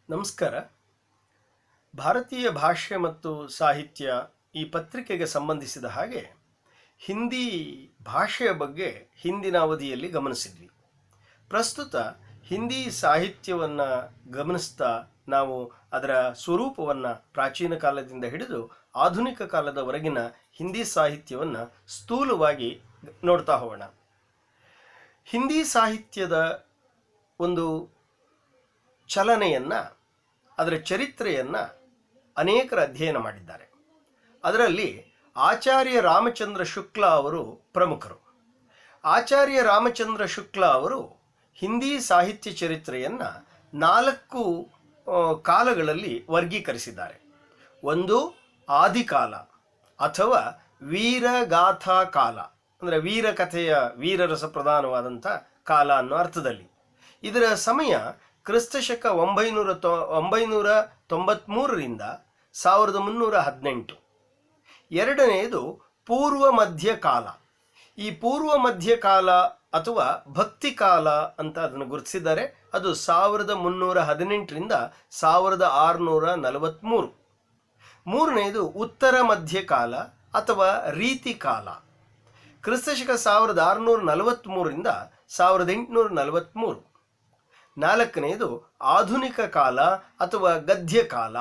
ನಮಸ್ಕಾರ. ಭಾರತೀಯ ಭಾಷೆ ಮತ್ತು ಸಾಹಿತ್ಯ ಈ ಪತ್ರಿಕೆಗೆ ಸಂಬಂಧಿಸಿದ ಹಾಗೆ ಹಿಂದಿ ಭಾಷೆಯ ಬಗ್ಗೆ ಹಿಂದಿನ ಅವಧಿಯಲ್ಲಿ ಗಮನಿಸಿದ್ವಿ. ಪ್ರಸ್ತುತ ಹಿಂದಿ ಸಾಹಿತ್ಯವನ್ನು ಗಮನಿಸ್ತಾ ನಾವು ಅದರ ಸ್ವರೂಪವನ್ನು ಪ್ರಾಚೀನ ಕಾಲದಿಂದ ಹಿಡಿದು ಆಧುನಿಕ ಕಾಲದವರೆಗಿನ ಹಿಂದಿ ಸಾಹಿತ್ಯವನ್ನು ಸ್ಥೂಲವಾಗಿ ನೋಡ್ತಾ ಹೋಗೋಣ. ಹಿಂದಿ ಸಾಹಿತ್ಯದ ಒಂದು ಚಲನೆಯನ್ನು, ಅದರ ಚರಿತ್ರೆಯನ್ನು ಅನೇಕರು ಅಧ್ಯಯನ ಮಾಡಿದ್ದಾರೆ. ಅದರಲ್ಲಿ ಆಚಾರ್ಯ ರಾಮಚಂದ್ರ ಶುಕ್ಲ ಅವರು ಪ್ರಮುಖರು. ಆಚಾರ್ಯ ರಾಮಚಂದ್ರ ಶುಕ್ಲ ಅವರು ಹಿಂದಿ ಸಾಹಿತ್ಯ ಚರಿತ್ರೆಯನ್ನು 4 ಕಾಲಗಳಲ್ಲಿ ವರ್ಗೀಕರಿಸಿದ್ದಾರೆ. ಒಂದು ಆದಿಕಾಲ ಅಥವಾ ವೀರಗಾಥಾ ಕಾಲ, ಅಂದರೆ ವೀರಕಥೆಯ ವೀರರಸ ಪ್ರಧಾನವಾದಂಥ ಕಾಲ ಅನ್ನೋ ಅರ್ಥದಲ್ಲಿ. ಇದರ ಸಮಯ ಕ್ರಿಸ್ತಶಕ 993ರಿಂದ 1318. ಎರಡನೆಯದು ಪೂರ್ವ ಮಧ್ಯಕಾಲ. ಈ ಪೂರ್ವ ಮಧ್ಯಕಾಲ ಅಥವಾ ಭಕ್ತಿಕಾಲ ಅಂತ ಅದನ್ನು ಗುರುತಿಸಿದ್ದಾರೆ. ಅದು 1318ರಿಂದ 1643. ಮೂರನೆಯದು ಉತ್ತರ ಮಧ್ಯಕಾಲ ಅಥವಾ ರೀತಿಕಾಲ. ಕ್ರಿಸ್ತಶಕ 1643ರಿಂದ 1843. ನಾಲ್ಕನೆಯದು ಆಧುನಿಕ ಕಾಲ ಅಥವಾ ಗದ್ಯಕಾಲ.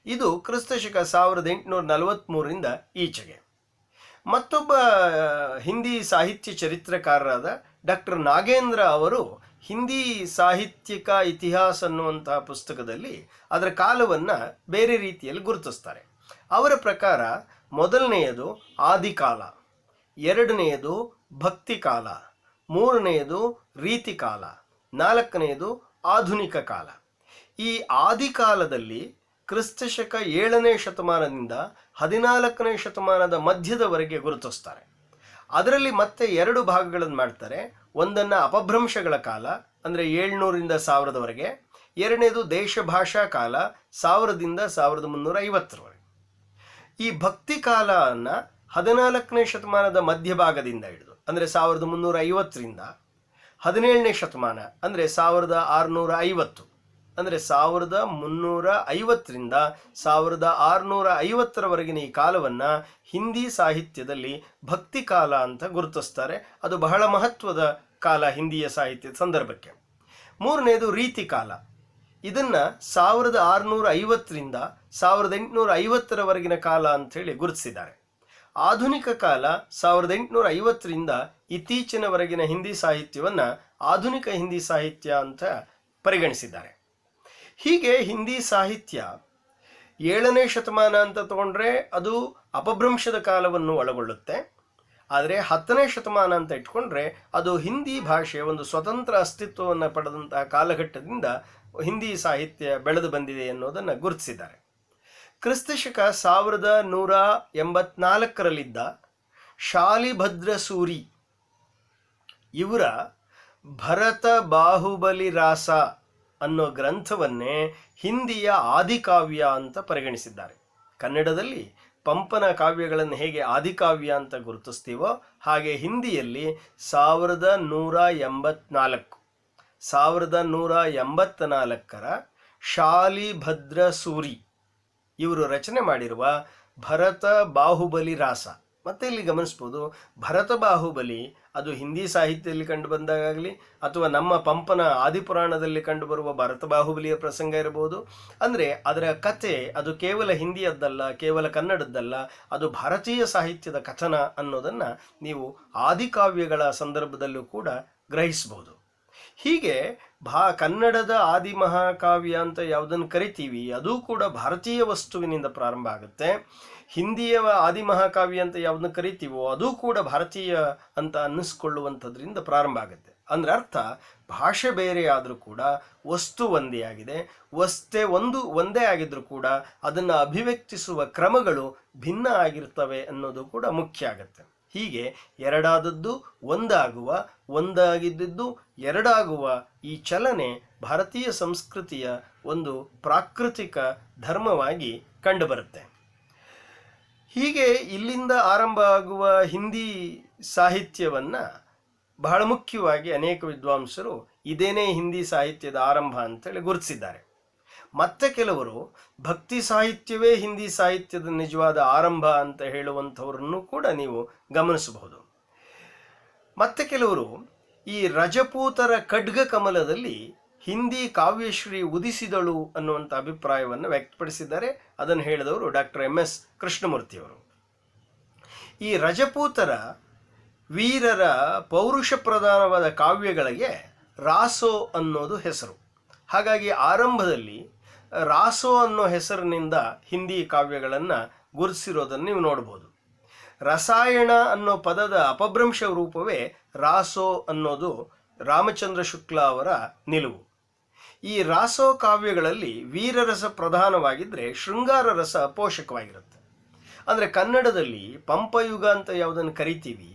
ಇದು ಕ್ರಿಸ್ತಶಕ 1843ರಿಂದ ಈಚೆಗೆ. ಮತ್ತೊಬ್ಬ ಹಿಂದಿ ಸಾಹಿತ್ಯ ಚರಿತ್ರಕಾರರಾದ ಡಾಕ್ಟರ್ ನಾಗೇಂದ್ರ ಅವರು ಹಿಂದಿ ಸಾಹಿತ್ಯಿಕ ಇತಿಹಾಸ ಅನ್ನುವಂತಹ ಪುಸ್ತಕದಲ್ಲಿ ಅದರ ಕಾಲವನ್ನು ಬೇರೆ ರೀತಿಯಲ್ಲಿ ಗುರುತಿಸ್ತಾರೆ. ಅವರ ಪ್ರಕಾರ ಮೊದಲನೆಯದು ಆದಿಕಾಲ, ಎರಡನೆಯದು ಭಕ್ತಿಕಾಲ, ಮೂರನೆಯದು ರೀತಿಕಾಲ, ನಾಲ್ಕನೆಯದು ಆಧುನಿಕ ಕಾಲ. ಈ ಆದಿಕಾಲದಲ್ಲಿ ಕ್ರಿಸ್ತಶಕ 7ನೇ ಶತಮಾನದಿಂದ 14ನೇ ಶತಮಾನದ ಮಧ್ಯದವರೆಗೆ ಗುರುತಿಸ್ತಾರೆ. ಅದರಲ್ಲಿ ಮತ್ತೆ 2 ಭಾಗಗಳನ್ನು ಮಾಡ್ತಾರೆ. ಒಂದನ್ನು ಅಪಭ್ರಂಶಗಳ ಕಾಲ, ಅಂದರೆ 700ರಿಂದ 1000ದವರೆಗೆ. ಎರಡನೇದು ದೇಶಭಾಷಾ ಕಾಲ, 1000ದಿಂದ 1350ರವರೆಗೆ. ಈ ಭಕ್ತಿ ಕಾಲವನ್ನು 14ನೇ ಶತಮಾನದ ಮಧ್ಯಭಾಗದಿಂದ ಹಿಡಿದು, ಅಂದರೆ 1350ರಿಂದ 17ನೇ ಶತಮಾನ, ಅಂದರೆ 1650, ಅಂದರೆ 1350ರಿಂದ 1650ರವರೆಗಿನ ಈ ಕಾಲವನ್ನು ಹಿಂದಿ ಸಾಹಿತ್ಯದಲ್ಲಿ ಭಕ್ತಿ ಕಾಲ ಅಂತ ಗುರುತಿಸ್ತಾರೆ. ಅದು ಬಹಳ ಮಹತ್ವದ ಕಾಲ ಹಿಂದಿಯ ಸಾಹಿತ್ಯದ ಸಂದರ್ಭಕ್ಕೆ. ಮೂರನೇದು ರೀತಿಕಾಲ. ಇದನ್ನು 1650ರಿಂದ 1850ರವರೆಗಿನ ಕಾಲ ಅಂಥೇಳಿ ಗುರುತಿಸಿದ್ದಾರೆ. ಆಧುನಿಕ ಕಾಲ 1850ರಿಂದ ಇತ್ತೀಚಿನವರೆಗಿನ ಹಿಂದಿ ಸಾಹಿತ್ಯವನ್ನು ಆಧುನಿಕ ಹಿಂದಿ ಸಾಹಿತ್ಯ ಅಂತ ಪರಿಗಣಿಸಿದ್ದಾರೆ. ಹೀಗೆ ಹಿಂದಿ ಸಾಹಿತ್ಯ 7ನೇ ಶತಮಾನ ಅಂತ ತಗೊಂಡ್ರೆ ಅದು ಅಪಭ್ರಂಶದ ಕಾಲವನ್ನು ಒಳಗೊಳ್ಳುತ್ತೆ. ಆದರೆ 10ನೇ ಶತಮಾನ ಅಂತ ಇಟ್ಕೊಂಡ್ರೆ ಅದು ಹಿಂದಿ ಭಾಷೆಯ ಒಂದು ಸ್ವತಂತ್ರ ಅಸ್ತಿತ್ವವನ್ನು ಪಡೆದಂತಹ ಕಾಲಘಟ್ಟದಿಂದ ಹಿಂದಿ ಸಾಹಿತ್ಯ ಬೆಳೆದು ಬಂದಿದೆ ಅನ್ನೋದನ್ನು ಗುರುತಿಸಿದ್ದಾರೆ. ಕ್ರಿಸ್ತಶಕ 1184ರಲ್ಲಿದ್ದ ಶಾಲಿಭದ್ರ ಸೂರಿ ಇವರ ಭರತ ಬಾಹುಬಲಿ ರಾಸ ಅನ್ನೋ ಗ್ರಂಥವನ್ನೇ ಹಿಂದಿಯ ಆದಿಕಾವ್ಯ ಅಂತ ಪರಿಗಣಿಸಿದ್ದಾರೆ. ಕನ್ನಡದಲ್ಲಿ ಪಂಪನ ಕಾವ್ಯಗಳನ್ನು ಹೇಗೆ ಆದಿಕಾವ್ಯ ಅಂತ ಗುರುತಿಸ್ತೀವೋ ಹಾಗೆ ಹಿಂದಿಯಲ್ಲಿ 1184ರ ಶಾಲಿಭದ್ರ ಸೂರಿ ಇವರು ರಚನೆ ಮಾಡಿರುವ ಭರತ ಬಾಹುಬಲಿ ರಾಸ. ಮತ್ತೆ ಇಲ್ಲಿ ಗಮನಿಸ್ಬೋದು, ಭರತ ಬಾಹುಬಲಿ ಅದು ಹಿಂದಿ ಸಾಹಿತ್ಯದಲ್ಲಿ ಕಂಡು ಬಂದಾಗಲಿ ಅಥವಾ ನಮ್ಮ ಪಂಪನ ಆದಿಪುರಾಣದಲ್ಲಿ ಕಂಡುಬರುವ ಭರತ ಬಾಹುಬಲಿಯ ಪ್ರಸಂಗ ಇರಬಹುದು. ಅಂದರೆ ಅದರ ಕತೆ ಅದು ಕೇವಲ ಹಿಂದಿಯದ್ದಲ್ಲ, ಕೇವಲ ಕನ್ನಡದ್ದಲ್ಲ, ಅದು ಭಾರತೀಯ ಸಾಹಿತ್ಯದ ಕಥನ ಅನ್ನೋದನ್ನು ನೀವು ಆದಿಕಾವ್ಯಗಳ ಸಂದರ್ಭದಲ್ಲೂ ಕೂಡ ಗ್ರಹಿಸ್ಬೋದು. ಹೀಗೆ ಕನ್ನಡದ ಆದಿ ಮಹಾಕಾವ್ಯ ಅಂತ ಯಾವುದನ್ನು ಕರಿತೀವಿ ಅದು ಕೂಡ ಭಾರತೀಯ ವಸ್ತುವಿನಿಂದ ಪ್ರಾರಂಭ ಆಗುತ್ತೆ. ಹಿಂದಿಯ ಆದಿ ಮಹಾಕಾವ್ಯ ಅಂತ ಯಾವುದನ್ನು ಕರಿತೀವೋ ಅದು ಕೂಡ ಭಾರತೀಯ ಅಂತ ಅನ್ನಿಸ್ಕೊಳ್ಳುವಂಥದ್ರಿಂದ ಪ್ರಾರಂಭ ಆಗುತ್ತೆ. ಅಂದರೆ ಅರ್ಥ ಭಾಷೆ ಬೇರೆ ಆದರೂ ಕೂಡ ವಸ್ತು ಒಂದೇ ಆಗಿದೆ. ಒಂದೇ ಆಗಿದ್ರೂ ಕೂಡ ಅದನ್ನು ಅಭಿವ್ಯಕ್ತಿಸುವ ಕ್ರಮಗಳು ಭಿನ್ನ ಆಗಿರ್ತವೆ ಅನ್ನೋದು ಕೂಡ ಮುಖ್ಯ ಆಗುತ್ತೆ. ಹೀಗೆ ಎರಡಾದದ್ದು ಒಂದಾಗುವ, ಒಂದಾಗಿದ್ದು ಎರಡಾಗುವ ಈ ಚಲನೆ ಭಾರತೀಯ ಸಂಸ್ಕೃತಿಯ ಒಂದು ಪ್ರಾಕೃತಿಕ ಧರ್ಮವಾಗಿ ಕಂಡುಬರುತ್ತೆ. ಹೀಗೆ ಇಲ್ಲಿಂದ ಆರಂಭ ಆಗುವ ಹಿಂದಿ ಸಾಹಿತ್ಯವನ್ನು ಬಹಳ ಮುಖ್ಯವಾಗಿ ಅನೇಕ ವಿದ್ವಾಂಸರು ಇದೇನೇ ಹಿಂದಿ ಸಾಹಿತ್ಯದ ಆರಂಭ ಅಂತೇಳಿ ಗುರುತಿಸಿದ್ದಾರೆ. ಮತ್ತೆ ಕೆಲವರು ಭಕ್ತಿ ಸಾಹಿತ್ಯವೇ ಹಿಂದಿ ಸಾಹಿತ್ಯದ ನಿಜವಾದ ಆರಂಭ ಅಂತ ಹೇಳುವಂಥವರನ್ನು ಕೂಡ ನೀವು ಗಮನಿಸಬಹುದು. ಮತ್ತೆ ಕೆಲವರು ಈ ರಜಪೂತರ ಖಡ್ಗ ಕಮಲದಲ್ಲಿ ಹಿಂದಿ ಕಾವ್ಯಶ್ರೀ ಉದಿಸಿದಳು ಅನ್ನುವಂಥ ಅಭಿಪ್ರಾಯವನ್ನು ವ್ಯಕ್ತಪಡಿಸಿದ್ದಾರೆ. ಅದನ್ನು ಹೇಳಿದವರು ಡಾಕ್ಟರ್ MS ಕೃಷ್ಣಮೂರ್ತಿಯವರು. ಈ ರಜಪೂತರ ವೀರರ ಪೌರುಷ ಪ್ರಧಾನವಾದ ಕಾವ್ಯಗಳಿಗೆ ರಾಸೋ ಅನ್ನೋದು ಹೆಸರು. ಹಾಗಾಗಿ ಆರಂಭದಲ್ಲಿ ರಾಸೋ ಅನ್ನೋ ಹೆಸರಿನಿಂದ ಹಿಂದಿ ಕಾವ್ಯಗಳನ್ನು ಗುರುತಿಸಿರೋದನ್ನು ನೀವು ನೋಡ್ಬೋದು. ರಸಾಯನ ಅನ್ನೋ ಪದದ ಅಪಭ್ರಂಶ ರೂಪವೇ ರಾಸೋ ಅನ್ನೋದು ರಾಮಚಂದ್ರ ಶುಕ್ಲ ಅವರ ನಿಲುವು. ಈ ರಾಸೋ ಕಾವ್ಯಗಳಲ್ಲಿ ವೀರರಸ ಪ್ರಧಾನವಾಗಿದ್ದರೆ ಶೃಂಗಾರ ರಸ ಪೋಷಕವಾಗಿರುತ್ತೆ. ಅಂದರೆ ಕನ್ನಡದಲ್ಲಿ ಪಂಪಯುಗ ಅಂತ ಯಾವುದನ್ನು ಕರಿತೀವಿ,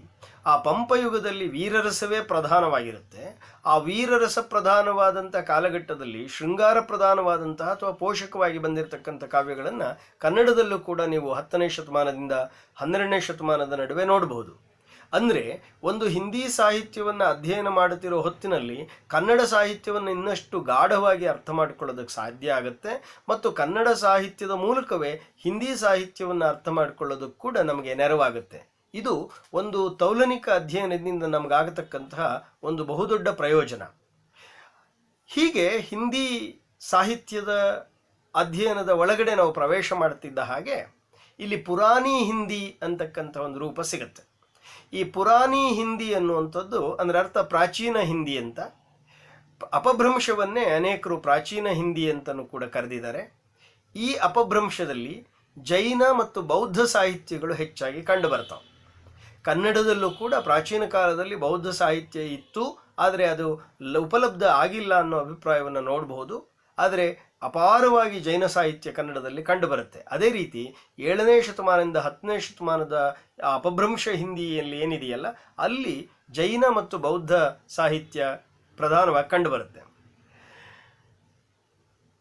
ಆ ಪಂಪಯುಗದಲ್ಲಿ ವೀರರಸವೇ ಪ್ರಧಾನವಾಗಿರುತ್ತೆ. ಆ ವೀರರಸ ಪ್ರಧಾನವಾದಂಥ ಕಾಲಘಟ್ಟದಲ್ಲಿ ಶೃಂಗಾರ ಪ್ರಧಾನವಾದಂತಹ ಅಥವಾ ಪೋಷಕವಾಗಿ ಬಂದಿರತಕ್ಕಂಥ ಕಾವ್ಯಗಳನ್ನು ಕನ್ನಡದಲ್ಲೂ ಕೂಡ ನೀವು 10ನೇ ಶತಮಾನದಿಂದ 12ನೇ ಶತಮಾನದ ನಡುವೆ ನೋಡಬಹುದು. ಅಂದರೆ ಒಂದು ಹಿಂದಿ ಸಾಹಿತ್ಯವನ್ನು ಅಧ್ಯಯನ ಮಾಡುತ್ತಿರೋ ಹೊತ್ತಿನಲ್ಲಿ ಕನ್ನಡ ಸಾಹಿತ್ಯವನ್ನು ಇನ್ನಷ್ಟು ಗಾಢವಾಗಿ ಅರ್ಥ ಮಾಡಿಕೊಳ್ಳೋದಕ್ಕೆ ಸಾಧ್ಯ ಆಗುತ್ತೆ ಮತ್ತು ಕನ್ನಡ ಸಾಹಿತ್ಯದ ಮೂಲಕವೇ ಹಿಂದಿ ಸಾಹಿತ್ಯವನ್ನು ಅರ್ಥ ಮಾಡಿಕೊಳ್ಳೋದಕ್ಕೆ ಕೂಡ ನಮಗೆ ನೆರವಾಗುತ್ತೆ. ಇದು ಒಂದು ತೌಲನಿಕ ಅಧ್ಯಯನದಿಂದ ನಮಗಾಗತಕ್ಕಂತಹ ಒಂದು ಬಹುದೊಡ್ಡ ಪ್ರಯೋಜನ. ಹೀಗೆ ಹಿಂದಿ ಸಾಹಿತ್ಯದ ಅಧ್ಯಯನದ ಒಳಗಡೆ ನಾವು ಪ್ರವೇಶ ಮಾಡ್ತಿದ್ದ ಹಾಗೆ ಇಲ್ಲಿ ಪುರಾಣಿ ಹಿಂದಿ ಅಂತಕ್ಕಂಥ ಒಂದು ರೂಪ ಸಿಗುತ್ತೆ. ಈ ಪುರಾಣಿ ಹಿಂದಿ ಅನ್ನುವಂಥದ್ದು ಅಂದರೆ ಅರ್ಥ ಪ್ರಾಚೀನ ಹಿಂದಿ ಅಂತ. ಅಪಭ್ರಂಶವನ್ನೇ ಅನೇಕರು ಪ್ರಾಚೀನ ಹಿಂದಿ ಅಂತಲೂ ಕೂಡ ಕರೆದಿದ್ದಾರೆ. ಈ ಅಪಭ್ರಂಶದಲ್ಲಿ ಜೈನ ಮತ್ತು ಬೌದ್ಧ ಸಾಹಿತ್ಯಗಳು ಹೆಚ್ಚಾಗಿ ಕಂಡುಬರ್ತಾವೆ. ಕನ್ನಡದಲ್ಲೂ ಕೂಡ ಪ್ರಾಚೀನ ಕಾಲದಲ್ಲಿ ಬೌದ್ಧ ಸಾಹಿತ್ಯ ಇತ್ತು, ಆದರೆ ಅದು ಉಪಲಬ್ಧ ಆಗಿಲ್ಲ ಅನ್ನೋ ಅಭಿಪ್ರಾಯವನ್ನು ನೋಡಬಹುದು. ಆದರೆ ಅಪಾರವಾಗಿ ಜೈನ ಸಾಹಿತ್ಯ ಕನ್ನಡದಲ್ಲಿ ಕಂಡುಬರುತ್ತೆ. ಅದೇ ರೀತಿ 7ನೇ ಶತಮಾನದಿಂದ 10ನೇ ಶತಮಾನದ ಅಪಭ್ರಂಶ ಹಿಂದಿಯಲ್ಲಿ ಏನಿದೆಯಲ್ಲ, ಅಲ್ಲಿ ಜೈನ ಮತ್ತು ಬೌದ್ಧ ಸಾಹಿತ್ಯ ಪ್ರಧಾನವಾಗಿ ಕಂಡುಬರುತ್ತೆ.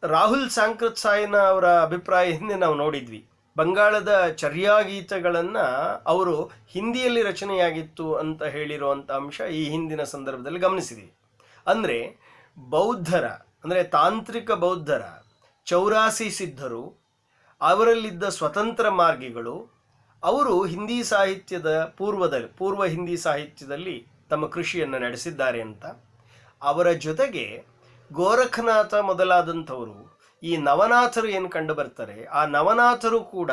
ರಾಹುಲ್ ಸಾಂಕೃತ್ಸಾಯನ ಅವರ ಅಭಿಪ್ರಾಯ ಹಿಂದೆ ನಾವು ನೋಡಿದ್ವಿ. ಬಂಗಾಳದ ಚರ್ಯಾಗೀತಗಳನ್ನು ಅವರು ಹಿಂದಿಯಲ್ಲಿ ರಚನೆಯಾಗಿತ್ತು ಅಂತ ಹೇಳಿರುವಂಥ ಅಂಶ ಈ ಹಿಂದಿನ ಸಂದರ್ಭದಲ್ಲಿ ಗಮನಿಸಿದ್ದೀವಿ. ಅಂದರೆ ಬೌದ್ಧರ ಅಂದರೆ ತಾಂತ್ರಿಕ ಬೌದ್ಧರ 84 ಸಿದ್ಧರು, ಅವರಲ್ಲಿದ್ದ ಸ್ವತಂತ್ರ ಮಾರ್ಗಿಗಳು, ಅವರು ಹಿಂದಿ ಸಾಹಿತ್ಯದ ಪೂರ್ವ ಹಿಂದಿ ಸಾಹಿತ್ಯದಲ್ಲಿ ತಮ್ಮ ಕೃಷಿಯನ್ನು ನಡೆಸಿದ್ದಾರೆ ಅಂತ. ಅವರ ಜೊತೆಗೆ ಗೋರಖನಾಥ ಮೊದಲಾದಂಥವರು, ಈ ನವನಾಥರು ಏನು ಕಂಡು ಬರ್ತಾರೆ, ಆ ನವನಾಥರು ಕೂಡ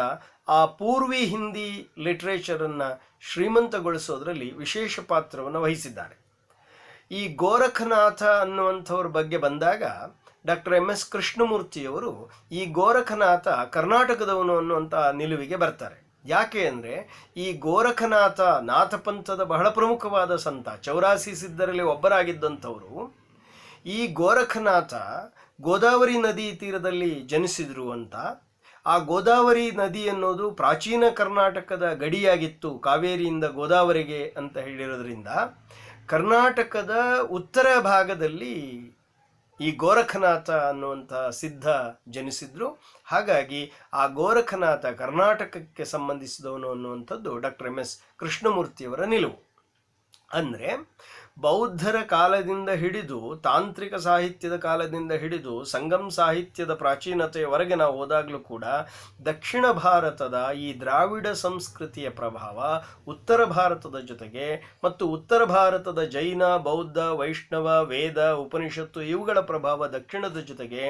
ಆ ಪೂರ್ವಿ ಹಿಂದಿ ಲಿಟ್ರೇಚರನ್ನು ಶ್ರೀಮಂತಗೊಳಿಸೋದ್ರಲ್ಲಿ ವಿಶೇಷ ಪಾತ್ರವನ್ನು ವಹಿಸಿದ್ದಾರೆ. ಈ ಗೋರಖನಾಥ ಅನ್ನುವಂಥವ್ರ ಬಗ್ಗೆ ಬಂದಾಗ ಡಾಕ್ಟರ್ MS ಕೃಷ್ಣಮೂರ್ತಿಯವರು ಈ ಗೋರಖನಾಥ ಕರ್ನಾಟಕದವನು ಅನ್ನುವಂಥ ನಿಲುವಿಗೆ ಬರ್ತಾರೆ. ಯಾಕೆ ಅಂದರೆ ಈ ಗೋರಖನಾಥ ನಾಥಪಂಥದ ಬಹಳ ಪ್ರಮುಖವಾದ ಸಂತ, 84 ಸಿದ್ಧರಲ್ಲಿ ಒಬ್ಬರಾಗಿದ್ದಂಥವರು. ಈ ಗೋರಖನಾಥ ಗೋದಾವರಿ ನದಿ ತೀರದಲ್ಲಿ ಜನಿಸಿದ್ರು ಅಂತ. ಆ ಗೋದಾವರಿ ನದಿ ಅನ್ನೋದು ಪ್ರಾಚೀನ ಕರ್ನಾಟಕದ ಗಡಿಯಾಗಿತ್ತು, ಕಾವೇರಿಯಿಂದ ಗೋದಾವರಿಗೆ ಅಂತ ಹೇಳಿರೋದ್ರಿಂದ ಕರ್ನಾಟಕದ ಉತ್ತರ ಭಾಗದಲ್ಲಿ ಈ ಗೋರಖನಾಥ ಅನ್ನುವಂಥ ಸಿದ್ಧ ಜನಿಸಿದ್ರು. ಹಾಗಾಗಿ ಆ ಗೋರಖನಾಥ ಕರ್ನಾಟಕಕ್ಕೆ ಸಂಬಂಧಿಸಿದವನು ಅನ್ನುವಂಥದ್ದು ಡಾಕ್ಟರ್ MS ಕೃಷ್ಣಮೂರ್ತಿಯವರ ನಿಲುವು. ಅಂದರೆ ಬೌದ್ಧರ ಕಾಲದಿಂದ ಹಿಡಿದು ತಾಂತ್ರಿಕ ಸಾಹಿತ್ಯದ ಕಾಲದಿಂದ ಹಿಡಿದು ಸಂಗಮ್ ಸಾಹಿತ್ಯದ ಪ್ರಾಚೀನತೆಯವರೆಗೆ ನಾವು ಹೋದಾಗಲೂ ಕೂಡ ದಕ್ಷಿಣ ಭಾರತದ ಈ ದ್ರಾವಿಡ ಸಂಸ್ಕೃತಿಯ ಪ್ರಭಾವ ಉತ್ತರ ಭಾರತದ ಜೊತೆಗೆ ಮತ್ತು ಉತ್ತರ ಭಾರತದ ಜೈನ, ಬೌದ್ಧ, ವೈಷ್ಣವ, ವೇದ, ಉಪನಿಷತ್ತು ಇವುಗಳ ಪ್ರಭಾವ ದಕ್ಷಿಣದ ಜೊತೆಗೆ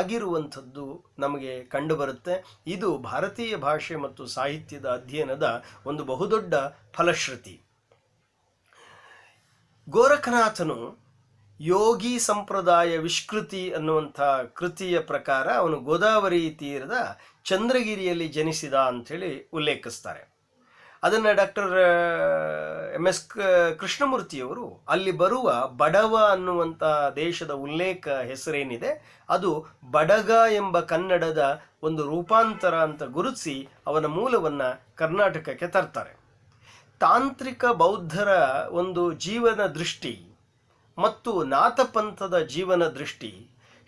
ಆಗಿರುವಂಥದ್ದು ನಮಗೆ ಕಂಡುಬರುತ್ತೆ. ಇದು ಭಾರತೀಯ ಭಾಷೆ ಮತ್ತು ಸಾಹಿತ್ಯದ ಅಧ್ಯಯನದ ಒಂದು ಬಹುದೊಡ್ಡ ಫಲಶ್ರುತಿ. ಗೋರಖನಾಥನು ಯೋಗಿ ಸಂಪ್ರದಾಯ ವಿಷ್ಕೃತಿ ಅನ್ನುವಂಥ ಕೃತಿಯ ಪ್ರಕಾರ ಅವನು ಗೋದಾವರಿ ತೀರದ ಚಂದ್ರಗಿರಿಯಲ್ಲಿ ಜನಿಸಿದ ಅಂಥೇಳಿ ಉಲ್ಲೇಖಿಸ್ತಾರೆ. ಅದನ್ನು ಡಾಕ್ಟರ್ MS ಕೃಷ್ಣಮೂರ್ತಿಯವರು ಅಲ್ಲಿ ಬರುವ ಬಡವ ಅನ್ನುವಂಥ ದೇಶದ ಉಲ್ಲೇಖ ಹೆಸರೇನಿದೆ ಅದು ಬಡಗ ಎಂಬ ಕನ್ನಡದ ಒಂದು ರೂಪಾಂತರ ಅಂತ ಗುರುತಿಸಿ ಅವನ ಮೂಲವನ್ನು ಕರ್ನಾಟಕಕ್ಕೆ ತರ್ತಾರೆ. ತಾಂತ್ರಿಕ ಬೌದ್ಧರ ಒಂದು ಜೀವನ ದೃಷ್ಟಿ ಮತ್ತು ನಾಥಪಂಥದ ಜೀವನ ದೃಷ್ಟಿ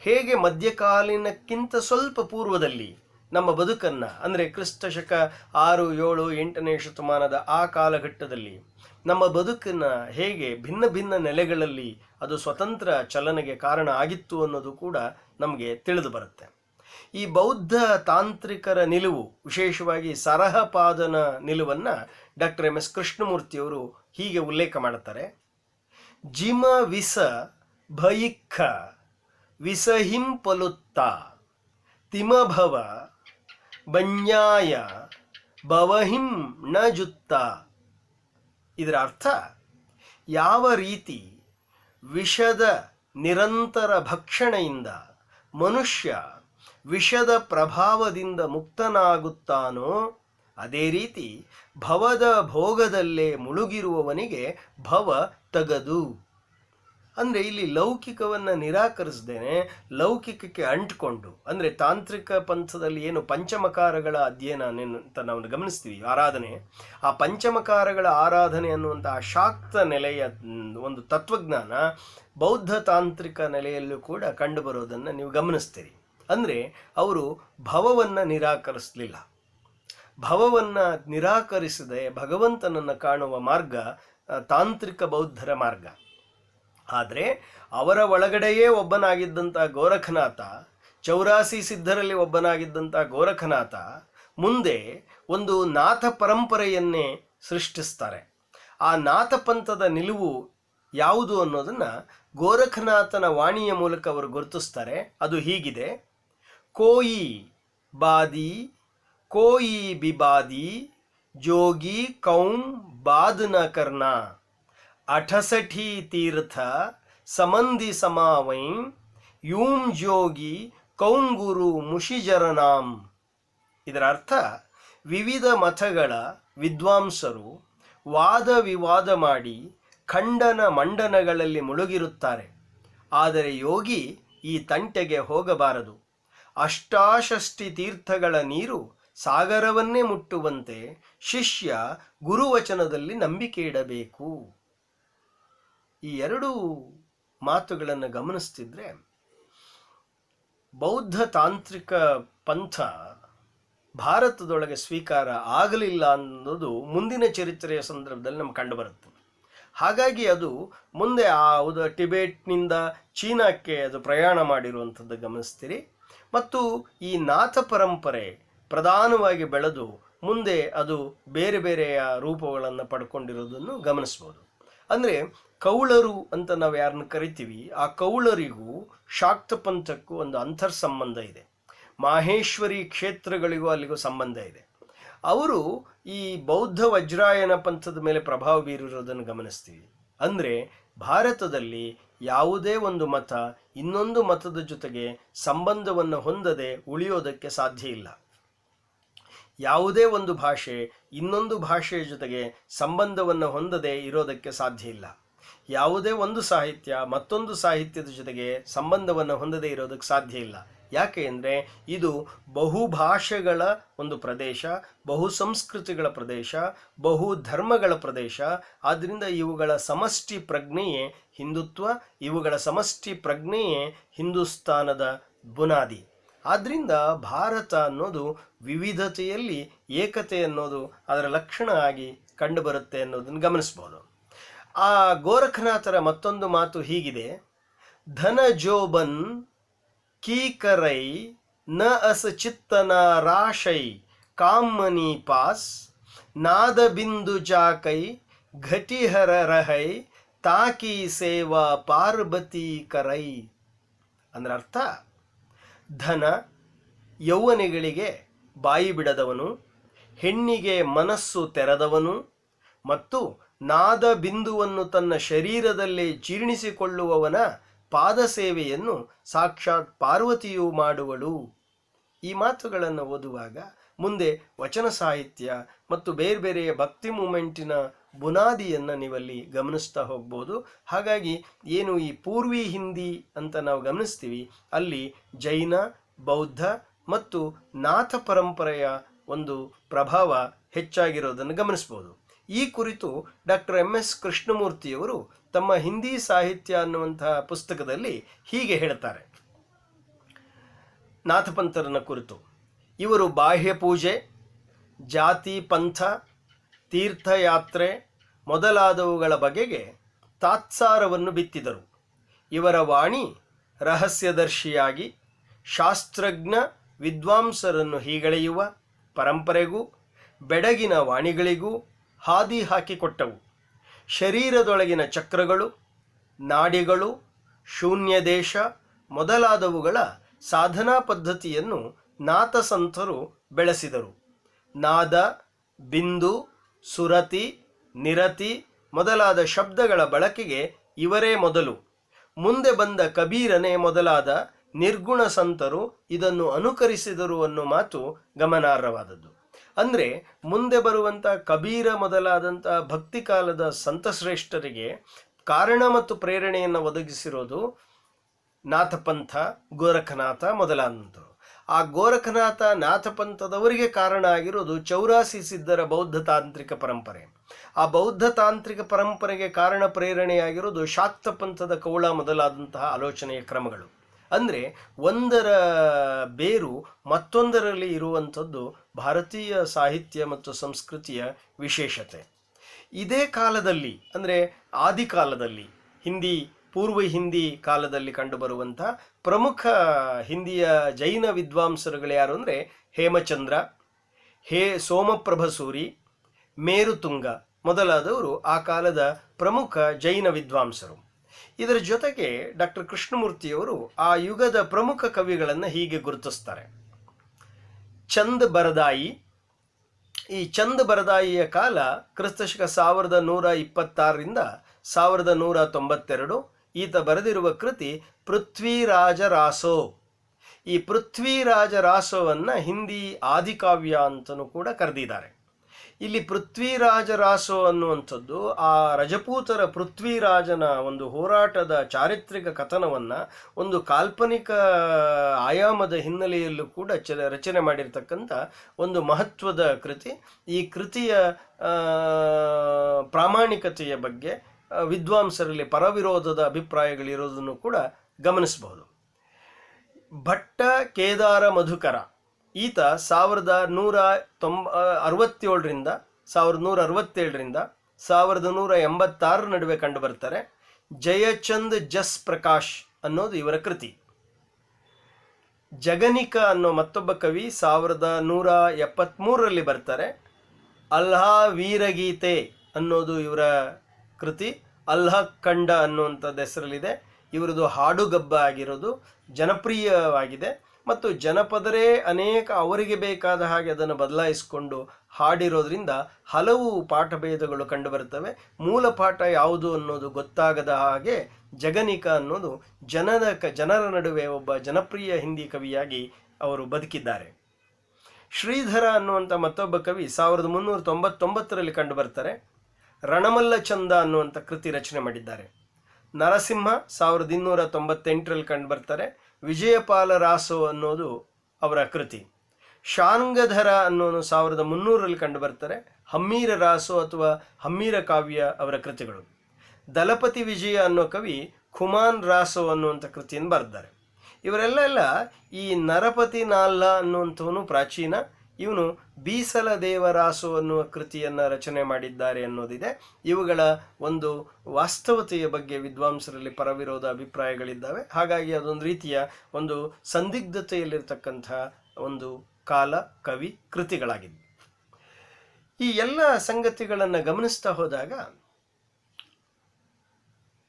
ಹೇಗೆ ಮಧ್ಯಕಾಲೀನಕ್ಕಿಂತ ಸ್ವಲ್ಪ ಪೂರ್ವದಲ್ಲಿ ನಮ್ಮ ಬದುಕನ್ನು, ಅಂದರೆ ಕ್ರಿಸ್ತ ಶಕ 6, 7, 8ನೇ ಶತಮಾನದ ಆ ಕಾಲಘಟ್ಟದಲ್ಲಿ ನಮ್ಮ ಬದುಕನ್ನು ಹೇಗೆ ಭಿನ್ನ ಭಿನ್ನ ನೆಲೆಗಳಲ್ಲಿ ಅದು ಸ್ವತಂತ್ರ ಚಲನೆಗೆ ಕಾರಣ ಆಗಿತ್ತು ಅನ್ನೋದು ಕೂಡ ನಮಗೆ ತಿಳಿದು ಬರುತ್ತೆ. ಈ ಬೌದ್ಧ ತಾಂತ್ರಿಕರ ನಿಲುವು, ವಿಶೇಷವಾಗಿ ಸರಹಪಾದನ ನಿಲುವನ್ನು ಡಾಕ್ಟರ್ ಎಂ ಎಸ್ ಕೃಷ್ಣಮೂರ್ತಿಯವರು ಹೀಗೆ ಉಲ್ಲೇಖ ಮಾಡುತ್ತಾರೆ. ಜಿಮ ವಿಸ ಭಯಿಕ್ಕ ವಿಸಹಿಂ ಪೊಲುತ್ತ ತಿಮಭವ ಬನ್ಯಾಯ ಭವಹಿಂ ನ ಜುತ್ತ. ಇದರ ಅರ್ಥ, ಯಾವ ರೀತಿ ವಿಷದ ನಿರಂತರ ಭಕ್ಷಣೆಯಿಂದ ಮನುಷ್ಯ ವಿಷದ ಪ್ರಭಾವದಿಂದ ಮುಕ್ತನಾಗುತ್ತಾನೋ ಅದೇ ರೀತಿ ಭವದ ಭೋಗದಲ್ಲೇ ಮುಳುಗಿರುವವನಿಗೆ ಭವ ತಗದು. ಅಂದರೆ ಇಲ್ಲಿ ಲೌಕಿಕವನ್ನು ನಿರಾಕರಿಸದೇನೆ ಲೌಕಿಕಕ್ಕೆ ಅಂಟಿಕೊಂಡು, ಅಂದರೆ ತಾಂತ್ರಿಕ ಪಂಥದಲ್ಲಿ ಏನು ಪಂಚಮಕಾರಗಳ ಅಧ್ಯಯನ ಅಂತ ನಾವು ಗಮನಿಸ್ತೀವಿ, ಆರಾಧನೆ, ಆ ಪಂಚಮಕಾರಗಳ ಆರಾಧನೆ ಅನ್ನುವಂಥ ಆ ಶಾಕ್ತ ನೆಲೆಯ ಒಂದು ತತ್ವಜ್ಞಾನ ಬೌದ್ಧ ತಾಂತ್ರಿಕ ನೆಲೆಯಲ್ಲೂ ಕೂಡ ಕಂಡುಬರೋದನ್ನು ನೀವು ಗಮನಿಸ್ತೀರಿ. ಅಂದರೆ ಅವರು ಭವವನ್ನು ನಿರಾಕರಿಸಲಿಲ್ಲ. ಭವವನ್ನು ನಿರಾಕರಿಸದೆ ಭಗವಂತನನ್ನು ಕಾಣುವ ಮಾರ್ಗ ತಾಂತ್ರಿಕ ಬೌದ್ಧರ ಮಾರ್ಗ. ಆದರೆ ಅವರ ಒಳಗಡೆಯೇ ಒಬ್ಬನಾಗಿದ್ದಂಥ ಗೋರಖನಾಥ, 84 ಸಿದ್ಧರಲ್ಲಿ ಒಬ್ಬನಾಗಿದ್ದಂಥ ಗೋರಖನಾಥ ಮುಂದೆ ಒಂದು ನಾಥ ಪರಂಪರೆಯನ್ನೇ ಸೃಷ್ಟಿಸ್ತಾರೆ. ಆ ನಾಥ ಪಂಥದ ನಿಲುವು ಯಾವುದು ಅನ್ನೋದನ್ನು ಗೋರಖನಾಥನ ವಾಣಿಯ ಮೂಲಕ ಅವರು ಗುರುತಿಸ್ತಾರೆ. ಅದು ಹೀಗಿದೆ: ಕೋಯಿ ಬಾದಿ ಕೋಯಿ ಬಿಬಾದಿ ಜೋಗಿ ಕೌಂ ಬಾದ್ ನ ಕರ್ನ 68 ತೀರ್ಥ ಸಮಂದಿ ಸಮಾವೈ ಯೂಂ ಜೋಗಿ ಕೌಂಗುರು ಮುಷಿಜರನಾಂ. ಇದರ ಅರ್ಥ, ವಿವಿಧ ಮತಗಳ ವಿದ್ವಾಂಸರು ವಾದ ವಿವಾದ ಮಾಡಿ ಖಂಡನ ಮಂಡನಗಳಲ್ಲಿ ಮುಳುಗಿರುತ್ತಾರೆ. ಆದರೆ ಯೋಗಿ ಈ ತಂಟೆಗೆ ಹೋಗಬಾರದು. ಅಷ್ಟಾಷಷ್ಟಿ ತೀರ್ಥಗಳ ನೀರು ಸಾಗರವನ್ನೇ ಮುಟ್ಟುವಂತೆ ಶಿಷ್ಯ ಗುರುವಚನದಲ್ಲಿ ನಂಬಿಕೆ ಇಡಬೇಕು. ಈ ಎರಡೂ ಮಾತುಗಳನ್ನು ಗಮನಿಸ್ತಿದ್ರೆ ಬೌದ್ಧ ತಾಂತ್ರಿಕ ಪಂಥ ಭಾರತದೊಳಗೆ ಸ್ವೀಕಾರ ಆಗಲಿಲ್ಲ ಅನ್ನೋದು ಮುಂದಿನ ಚರಿತ್ರೆಯ ಸಂದರ್ಭದಲ್ಲಿ ನಮ್ಗೆ ಕಂಡುಬರುತ್ತೆ. ಹಾಗಾಗಿ ಅದು ಮುಂದೆ ಟಿಬೇಟ್ನಿಂದ ಚೀನಾಕ್ಕೆ ಅದು ಪ್ರಯಾಣ ಮಾಡಿರುವಂಥದ್ದು ಗಮನಿಸ್ತೀರಿ. ಮತ್ತು ಈ ನಾಥ ಪರಂಪರೆ ಪ್ರಧಾನವಾಗಿ ಬೆಳೆದು ಮುಂದೆ ಅದು ಬೇರೆ ಬೇರೆಯ ರೂಪಗಳನ್ನು ಪಡ್ಕೊಂಡಿರೋದನ್ನು ಗಮನಿಸ್ಬೋದು. ಅಂದರೆ ಕೌಳರು ಅಂತ ನಾವು ಯಾರನ್ನು ಕರಿತೀವಿ, ಆ ಕೌಳರಿಗೂ ಶಾಕ್ತ ಪಂಥಕ್ಕೂ ಒಂದು ಅಂತರ್ ಸಂಬಂಧ ಇದೆ. ಮಾಹೇಶ್ವರಿ ಕ್ಷೇತ್ರಗಳಿಗೂ ಅಲ್ಲಿಗೂ ಸಂಬಂಧ ಇದೆ. ಅವರು ಈ ಬೌದ್ಧ ವಜ್ರಾಯನ ಪಂಥದ ಮೇಲೆ ಪ್ರಭಾವ ಬೀರಿರೋದನ್ನು ಗಮನಿಸ್ತೀವಿ. ಅಂದರೆ ಭಾರತದಲ್ಲಿ ಯಾವುದೇ ಒಂದು ಮತ ಇನ್ನೊಂದು ಮತದ ಜೊತೆಗೆ ಸಂಬಂಧವನ್ನು ಹೊಂದದೆ ಉಳಿಯೋದಕ್ಕೆ ಸಾಧ್ಯ ಇಲ್ಲ. ಯಾವುದೇ ಒಂದು ಭಾಷೆ ಇನ್ನೊಂದು ಭಾಷೆಯ ಜೊತೆಗೆ ಸಂಬಂಧವನ್ನು ಹೊಂದದೆ ಇರೋದಕ್ಕೆ ಸಾಧ್ಯ ಇಲ್ಲ. ಯಾವುದೇ ಒಂದು ಸಾಹಿತ್ಯ ಮತ್ತೊಂದು ಸಾಹಿತ್ಯದ ಜೊತೆಗೆ ಸಂಬಂಧವನ್ನು ಹೊಂದದೇ ಇರೋದಕ್ಕೆ ಸಾಧ್ಯ ಇಲ್ಲ. ಯಾಕೆ ಅಂದರೆ ಇದು ಬಹುಭಾಷೆಗಳ ಒಂದು ಪ್ರದೇಶ, ಬಹು ಸಂಸ್ಕೃತಿಗಳ ಪ್ರದೇಶ, ಬಹು ಧರ್ಮಗಳ ಪ್ರದೇಶ. ಆದ್ದರಿಂದ ಇವುಗಳ ಸಮಷ್ಟಿ ಪ್ರಜ್ಞೆಯೇ ಹಿಂದುತ್ವ, ಇವುಗಳ ಸಮಷ್ಟಿ ಪ್ರಜ್ಞೆಯೇ ಹಿಂದೂಸ್ತಾನದ ಬುನಾದಿ. ಆದ್ದರಿಂದ ಭಾರತ ಅನ್ನೋದು ವಿವಿಧತೆಯಲ್ಲಿ ಏಕತೆ ಅನ್ನೋದು ಅದರ ಲಕ್ಷಣ ಆಗಿ ಕಂಡುಬರುತ್ತೆ ಅನ್ನೋದನ್ನು ಗಮನಿಸ್ಬೋದು. ಆ ಗೋರಖನಾಥರ ಮತ್ತೊಂದು ಮಾತು ಹೀಗಿದೆ: ಧನ ಜೋಬನ್ ಕೀಕರೈ ನ ಅಸ ಚಿತ್ತನ ರಾಶೈ ಕಾಮನಿ ಪಾಸ್ ನಾದ ಬಿಂದು ಜಾಕೈ ಘಟಿಹರ ರಹೈ ತಾಕಿ ಸೇವಾ ಪಾರ್ವತಿ ಕರೈ. ಅಂದ್ರೆ ಅರ್ಥ, ಧನ ಯೌವನೆಗಳಿಗೆ ಬಾಯಿ ಬಿಡದವನು, ಹೆಣ್ಣಿಗೆ ಮನಸ್ಸು ತೆರೆದವನು ಮತ್ತು ನಾದ ಬಿಂದುವನ್ನು ತನ್ನ ಶರೀರದಲ್ಲೇ ಜೀರ್ಣಿಸಿಕೊಳ್ಳುವವನ ಪಾದ ಸೇವೆಯನ್ನು ಸಾಕ್ಷಾತ್ ಪಾರ್ವತಿಯು ಮಾಡುವಳು. ಈ ಮಾತುಗಳನ್ನು ಓದುವಾಗ ಮುಂದೆ ವಚನ ಸಾಹಿತ್ಯ ಮತ್ತು ಬೇರೆ ಬೇರೆಯ ಭಕ್ತಿ ಮೂಮೆಂಟಿನ ಬುನಾದಿಯನ್ನು ನೀವಲ್ಲಿ ಗಮನಿಸ್ತಾ ಹೋಗ್ಬೋದು. ಹಾಗಾಗಿ ಏನು ಈ ಪೂರ್ವಿ ಹಿಂದಿ ಅಂತ ನಾವು ಗಮನಿಸ್ತೀವಿ, ಅಲ್ಲಿ ಜೈನ, ಬೌದ್ಧ ಮತ್ತು ನಾಥ ಪರಂಪರೆಯ ಒಂದು ಪ್ರಭಾವ ಹೆಚ್ಚಾಗಿರೋದನ್ನು ಗಮನಿಸ್ಬೋದು. ಈ ಕುರಿತು ಡಾಕ್ಟರ್ ಎಂ ಎಸ್ ಕೃಷ್ಣಮೂರ್ತಿಯವರು ತಮ್ಮ ಹಿಂದಿ ಸಾಹಿತ್ಯ ಅನ್ನುವಂತಹ ಪುಸ್ತಕದಲ್ಲಿ ಹೀಗೆ ಹೇಳ್ತಾರೆ ನಾಥಪಂಥರನ್ನ ಕುರಿತು: ಇವರು ಬಾಹ್ಯ ಪೂಜೆ, ಜಾತಿ ಪಂಥ, ತೀರ್ಥಯಾತ್ರೆ ಮೊದಲಾದವುಗಳ ಬಗೆಗೆ ತಾತ್ಸಾರವನ್ನು ಬಿತ್ತಿದರು. ಇವರ ವಾಣಿ ರಹಸ್ಯದರ್ಶಿಯಾಗಿ ಶಾಸ್ತ್ರಜ್ಞ ವಿದ್ವಾಂಸರನ್ನು ಹೀಗಳೆಯುವ ಪರಂಪರೆಗೂ ಬೆಡಗಿನ ವಾಣಿಗಳಿಗೂ ಹಾದಿ ಹಾಕಿಕೊಟ್ಟವು. ಶರೀರದೊಳಗಿನ ಚಕ್ರಗಳು, ನಾಡಿಗಳು, ಶೂನ್ಯದೇಶ ಮೊದಲಾದವುಗಳ ಸಾಧನಾ ಪದ್ಧತಿಯನ್ನು ನಾಥಸಂತರು ಬೆಳೆಸಿದರು. ನಾದ, ಬಿಂದು, ಸುರತಿ, ನಿರತಿ ಮೊದಲಾದ ಶಬ್ದಗಳ ಬಳಕೆಗೆ ಇವರೇ ಮೊದಲು. ಮುಂದೆ ಬಂದ ಕಬೀರನೇ ಮೊದಲಾದ ನಿರ್ಗುಣ ಸಂತರು ಇದನ್ನು ಅನುಕರಿಸಿದರು ಅನ್ನೋ ಮಾತು ಗಮನಾರ್ಹವಾದದ್ದು. ಅಂದರೆ ಮುಂದೆ ಬರುವಂಥ ಕಬೀರ ಮೊದಲಾದಂಥ ಭಕ್ತಿ ಕಾಲದ ಸಂತಶ್ರೇಷ್ಠರಿಗೆ ಕಾರಣ ಮತ್ತು ಪ್ರೇರಣೆಯನ್ನು ಒದಗಿಸಿರೋದು ನಾಥಪಂಥ, ಗೋರಖನಾಥ ಮೊದಲಾದಂಥರು. ಆ ಗೋರಖನಾಥ ನಾಥಪಂಥದವರಿಗೆ ಕಾರಣ ಆಗಿರೋದು 84 ಸಿದ್ಧರ ಬೌದ್ಧ ತಾಂತ್ರಿಕ ಪರಂಪರೆ. ಆ ಬೌದ್ಧ ತಾಂತ್ರಿಕ ಪರಂಪರೆಗೆ ಕಾರಣ ಪ್ರೇರಣೆಯಾಗಿರೋದು ಶಾಕ್ತ ಪಂಥದ ಕೌಳ ಮೊದಲಾದಂತಹ ಆಲೋಚನೆಯ ಕ್ರಮಗಳು. ಅಂದರೆ ಒಂದರ ಬೇರು ಮತ್ತೊಂದರಲ್ಲಿ ಇರುವಂಥದ್ದು ಭಾರತೀಯ ಸಾಹಿತ್ಯ ಮತ್ತು ಸಂಸ್ಕೃತಿಯ ವಿಶೇಷತೆ. ಇದೇ ಕಾಲದಲ್ಲಿ ಅಂದರೆ ಆದಿಕಾಲದಲ್ಲಿ ಪೂರ್ವ ಹಿಂದಿ ಕಾಲದಲ್ಲಿ ಕಂಡುಬರುವಂಥ ಪ್ರಮುಖ ಹಿಂದಿಯ ಜೈನ ವಿದ್ವಾಂಸರುಗಳು ಯಾರು ಅಂದರೆ ಹೇಮಚಂದ್ರ, ಸೋಮಪ್ರಭಸೂರಿ, ಮೇರುತುಂಗ ಮೊದಲಾದವರು ಆ ಕಾಲದ ಪ್ರಮುಖ ಜೈನ ವಿದ್ವಾಂಸರು. ಇದರ ಜೊತೆಗೆ ಡಾಕ್ಟರ್ ಕೃಷ್ಣಮೂರ್ತಿಯವರು ಆ ಯುಗದ ಪ್ರಮುಖ ಕವಿಗಳನ್ನು ಹೀಗೆ ಗುರುತಿಸ್ತಾರೆ. ಚಂದ್ ಬರದಾಯಿ. ಈ ಚಂದ್ ಬರದಾಯಿಯ ಕಾಲ ಕ್ರಿಸ್ತಶಕ 1126ರಿಂದ 1192. ಈತ ಬರೆದಿರುವ ಕೃತಿ ಪೃಥ್ವಿರಾಜರಾಸೋ. ಈ ಪೃಥ್ವಿರಾಜರಾಸೋವನ್ನು ಹಿಂದಿ ಆದಿಕಾವ್ಯ ಅಂತಲೂ ಕೂಡ ಕರೆದಿದ್ದಾರೆ. ಇಲ್ಲಿ ಪೃಥ್ವಿರಾಜರಾಸೋ ಅನ್ನುವಂಥದ್ದು ಆ ರಜಪೂತರ ಪೃಥ್ವಿರಾಜನ ಒಂದು ಹೋರಾಟದ ಚಾರಿತ್ರಿಕ ಕಥನವನ್ನು ಒಂದು ಕಾಲ್ಪನಿಕ ಆಯಾಮದ ಹಿನ್ನೆಲೆಯಲ್ಲೂ ಕೂಡ ರಚನೆ ಮಾಡಿರ್ತಕ್ಕಂಥ ಒಂದು ಮಹತ್ವದ ಕೃತಿ. ಈ ಕೃತಿಯ ಪ್ರಾಮಾಣಿಕತೆಯ ಬಗ್ಗೆ ವಿದ್ವಾಂಸರಲ್ಲಿ ಪರವಿರೋಧದ ಅಭಿಪ್ರಾಯಗಳಿರೋದನ್ನು ಕೂಡ ಗಮನಿಸಬಹುದು. ಭಟ್ಟ ಕೇದಾರ ಮಧುಕರ ಈತ 1167ರಿಂದ 1186 ನಡುವೆ ಕಂಡುಬರ್ತಾರೆ. ಜಯಚಂದ್ ಜಸ್ ಪ್ರಕಾಶ್ ಅನ್ನೋದು ಇವರ ಕೃತಿ. ಜಗನಿಕ ಅನ್ನೋ ಮತ್ತೊಬ್ಬ ಕವಿ 1173ರಲ್ಲಿ ಬರ್ತಾರೆ. ಅಲ್ಹಾ ವೀರಗೀತೆ ಅನ್ನೋದು ಇವರ ಕೃತಿ. ಅಲ್ಹ ಕಂಡ ಅನ್ನುವಂಥದ್ದು ಹೆಸರಲ್ಲಿದೆ. ಇವರದು ಹಾಡುಗಬ್ಬ ಆಗಿರೋದು ಜನಪ್ರಿಯವಾಗಿದೆ ಮತ್ತು ಜನಪದರೇ ಅನೇಕ ಅವರಿಗೆ ಬೇಕಾದ ಹಾಗೆ ಅದನ್ನು ಬದಲಾಯಿಸಿಕೊಂಡು ಹಾಡಿರೋದ್ರಿಂದ ಹಲವು ಪಾಠಭೇದಗಳು ಕಂಡುಬರ್ತವೆ. ಮೂಲ ಪಾಠ ಯಾವುದು ಅನ್ನೋದು ಗೊತ್ತಾಗದ ಹಾಗೆ ಜಗನಿಕ ಅನ್ನೋದು ಜನರ ನಡುವೆ ಒಬ್ಬ ಜನಪ್ರಿಯ ಹಿಂದಿ ಕವಿಯಾಗಿ ಅವರು ಬದುಕಿದ್ದಾರೆ. ಶ್ರೀಧರ ಅನ್ನುವಂಥ ಮತ್ತೊಬ್ಬ ಕವಿ 1399ರಲ್ಲಿ ಕಂಡುಬರ್ತಾರೆ. ರಣಮಲ್ಲ ಚಂದ ಅನ್ನುವಂಥ ಕೃತಿ ರಚನೆ ಮಾಡಿದ್ದಾರೆ. ನರಸಿಂಹ 1298ರಲ್ಲಿ ಕಂಡುಬರ್ತಾರೆ. ವಿಜಯಪಾಲ ರಾಸೋ ಅನ್ನೋದು ಅವರ ಕೃತಿ. ಶಾಂಗಧರ ಅನ್ನೋನು 1300ರಲ್ಲಿ ಕಂಡುಬರ್ತಾರೆ. ಹಮ್ಮೀರ ರಾಸೋ ಅಥವಾ ಹಮ್ಮೀರ ಕಾವ್ಯ ಅವರ ಕೃತಿಗಳು. ದಲಪತಿ ವಿಜಯ ಅನ್ನೋ ಕವಿ ಖುಮಾನ್ ರಾಸೋ ಅನ್ನುವಂಥ ಕೃತಿಯನ್ನು ಬರೆದಿದ್ದಾರೆ. ಇವರೆಲ್ಲ ಈ ನರಪತಿ ನಾಲ್ಲ ಅನ್ನುವಂಥವನು ಪ್ರಾಚೀನ. ಇವನು ಬೀಸಲ ದೇವರಾಸು ಅನ್ನುವ ಕೃತಿಯನ್ನು ರಚನೆ ಮಾಡಿದ್ದಾರೆ ಅನ್ನೋದಿದೆ. ಇವುಗಳ ಒಂದು ವಾಸ್ತವತೆಯ ಬಗ್ಗೆ ವಿದ್ವಾಂಸರಲ್ಲಿ ಪರವಿರೋಧ ಅಭಿಪ್ರಾಯಗಳಿದ್ದಾವೆ. ಹಾಗಾಗಿ ಅದೊಂದು ರೀತಿಯ ಒಂದು ಸಂದಿಗ್ಧತೆಯಲ್ಲಿರ್ತಕ್ಕಂಥ ಒಂದು ಕಾಲ ಕವಿ ಕೃತಿಗಳಾಗಿದೆ. ಈ ಎಲ್ಲ ಸಂಗತಿಗಳನ್ನು ಗಮನಿಸ್ತಾ ಹೋದಾಗ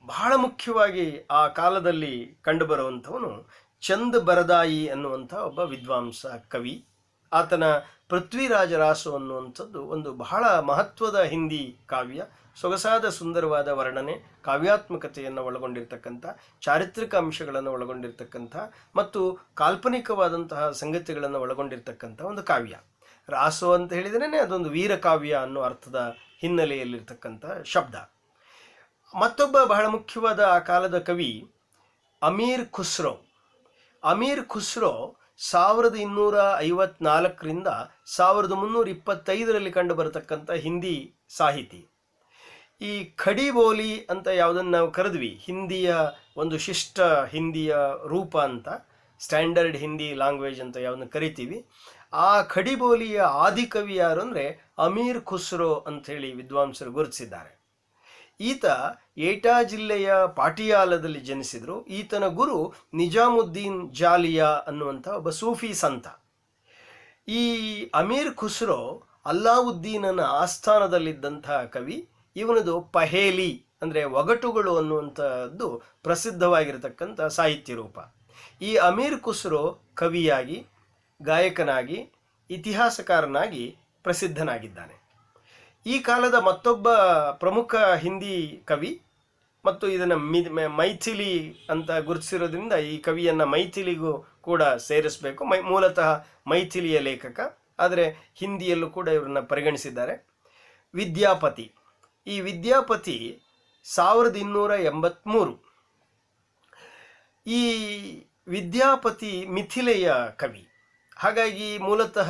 ಬಹಳ ಮುಖ್ಯವಾಗಿ ಆ ಕಾಲದಲ್ಲಿ ಕಂಡುಬರುವಂಥವನು ಚಂದ್ ಬರದಾಯಿ ಅನ್ನುವಂಥ ಒಬ್ಬ ವಿದ್ವಾಂಸ ಕವಿ. ಆತನ ಪೃಥ್ವಿರಾಜರಾಸು ಅನ್ನುವಂಥದ್ದು ಒಂದು ಬಹಳ ಮಹತ್ವದ ಹಿಂದಿ ಕಾವ್ಯ. ಸೊಗಸಾದ ಸುಂದರವಾದ ವರ್ಣನೆ, ಕಾವ್ಯಾತ್ಮಕತೆಯನ್ನು ಒಳಗೊಂಡಿರ್ತಕ್ಕಂಥ, ಚಾರಿತ್ರಿಕ ಅಂಶಗಳನ್ನು ಒಳಗೊಂಡಿರ್ತಕ್ಕಂಥ ಮತ್ತು ಕಾಲ್ಪನಿಕವಾದಂತಹ ಸಂಗತಿಗಳನ್ನು ಒಳಗೊಂಡಿರ್ತಕ್ಕಂಥ ಒಂದು ಕಾವ್ಯ. ರಾಸು ಅಂತ ಹೇಳಿದ್ರೇ ಅದೊಂದು ವೀರಕಾವ್ಯ ಅನ್ನೋ ಅರ್ಥದ ಹಿನ್ನೆಲೆಯಲ್ಲಿರ್ತಕ್ಕಂಥ ಶಬ್ದ. ಮತ್ತೊಬ್ಬ ಬಹಳ ಮುಖ್ಯವಾದ ಆ ಕಾಲದ ಕವಿ ಅಮೀರ್ ಖುಸ್ರೋ. ಅಮೀರ್ ಖುಸ್ರೋ 1254ರಿಂದ 1325ರಲ್ಲಿ ಕಂಡು ಬರತಕ್ಕಂಥ ಹಿಂದಿ ಸಾಹಿತಿ. ಈ ಖಡಿ ಬೋಲಿ ಅಂತ ಯಾವುದನ್ನು ನಾವು ಕರೆದ್ವಿ, ಹಿಂದಿಯ ಒಂದು ಶಿಷ್ಟ ಹಿಂದಿಯ ರೂಪ ಅಂತ, ಸ್ಟ್ಯಾಂಡರ್ಡ್ ಹಿಂದಿ ಲ್ಯಾಂಗ್ವೇಜ್ ಅಂತ ಯಾವುದನ್ನು ಕರಿತೀವಿ, ಆ ಖಡಿ ಬೋಲಿಯ ಆದಿಕವಿ ಯಾರು ಅಂದರೆ ಅಮೀರ್ ಖುಸ್ರೋ ಅಂಥೇಳಿ ವಿದ್ವಾಂಸರು ಗುರುತಿಸಿದ್ದಾರೆ. ಈತ ಏಟಾ ಜಿಲ್ಲೆಯ ಪಾಟಿಯಾಲದಲ್ಲಿ ಜನಿಸಿದರು. ಈತನ ಗುರು ನಿಜಾಮುದ್ದೀನ್ ಜಾಲಿಯಾ ಅನ್ನುವಂಥ ಒಬ್ಬ ಸೂಫಿ ಸಂತ. ಈ ಅಮೀರ್ ಖುಸ್ರೋ ಅಲ್ಲಾವುದ್ದೀನನ ಆಸ್ಥಾನದಲ್ಲಿದ್ದಂತಹ ಕವಿ. ಇವನದು ಪಹೇಲಿ ಅಂದರೆ ಒಗಟುಗಳು ಅನ್ನುವಂಥದ್ದು ಪ್ರಸಿದ್ಧವಾಗಿರತಕ್ಕಂಥ ಸಾಹಿತ್ಯ ರೂಪ. ಈ ಅಮೀರ್ ಖುಸ್ರೋ ಕವಿಯಾಗಿ, ಗಾಯಕನಾಗಿ, ಇತಿಹಾಸಕಾರನಾಗಿ ಪ್ರಸಿದ್ಧನಾಗಿದ್ದಾನೆ. ಈ ಕಾಲದ ಮತ್ತೊಬ್ಬ ಪ್ರಮುಖ ಹಿಂದಿ ಕವಿ, ಮತ್ತು ಇದನ್ನು ಮೈಥಿಲಿ ಅಂತ ಗುರುತಿಸಿರೋದ್ರಿಂದ ಈ ಕವಿಯನ್ನು ಮೈಥಿಲಿಗೂ ಕೂಡ ಸೇರಿಸಬೇಕು. ಮೂಲತಃ ಮೈಥಿಲಿಯ ಲೇಖಕ, ಆದರೆ ಹಿಂದಿಯಲ್ಲೂ ಕೂಡ ಇವರನ್ನ ಪರಿಗಣಿಸಿದ್ದಾರೆ. ವಿದ್ಯಾಪತಿ. ಈ ವಿದ್ಯಾಪತಿ 1283. ಈ ವಿದ್ಯಾಪತಿ ಮಿಥಿಲೆಯ ಕವಿ, ಹಾಗಾಗಿ ಮೂಲತಃ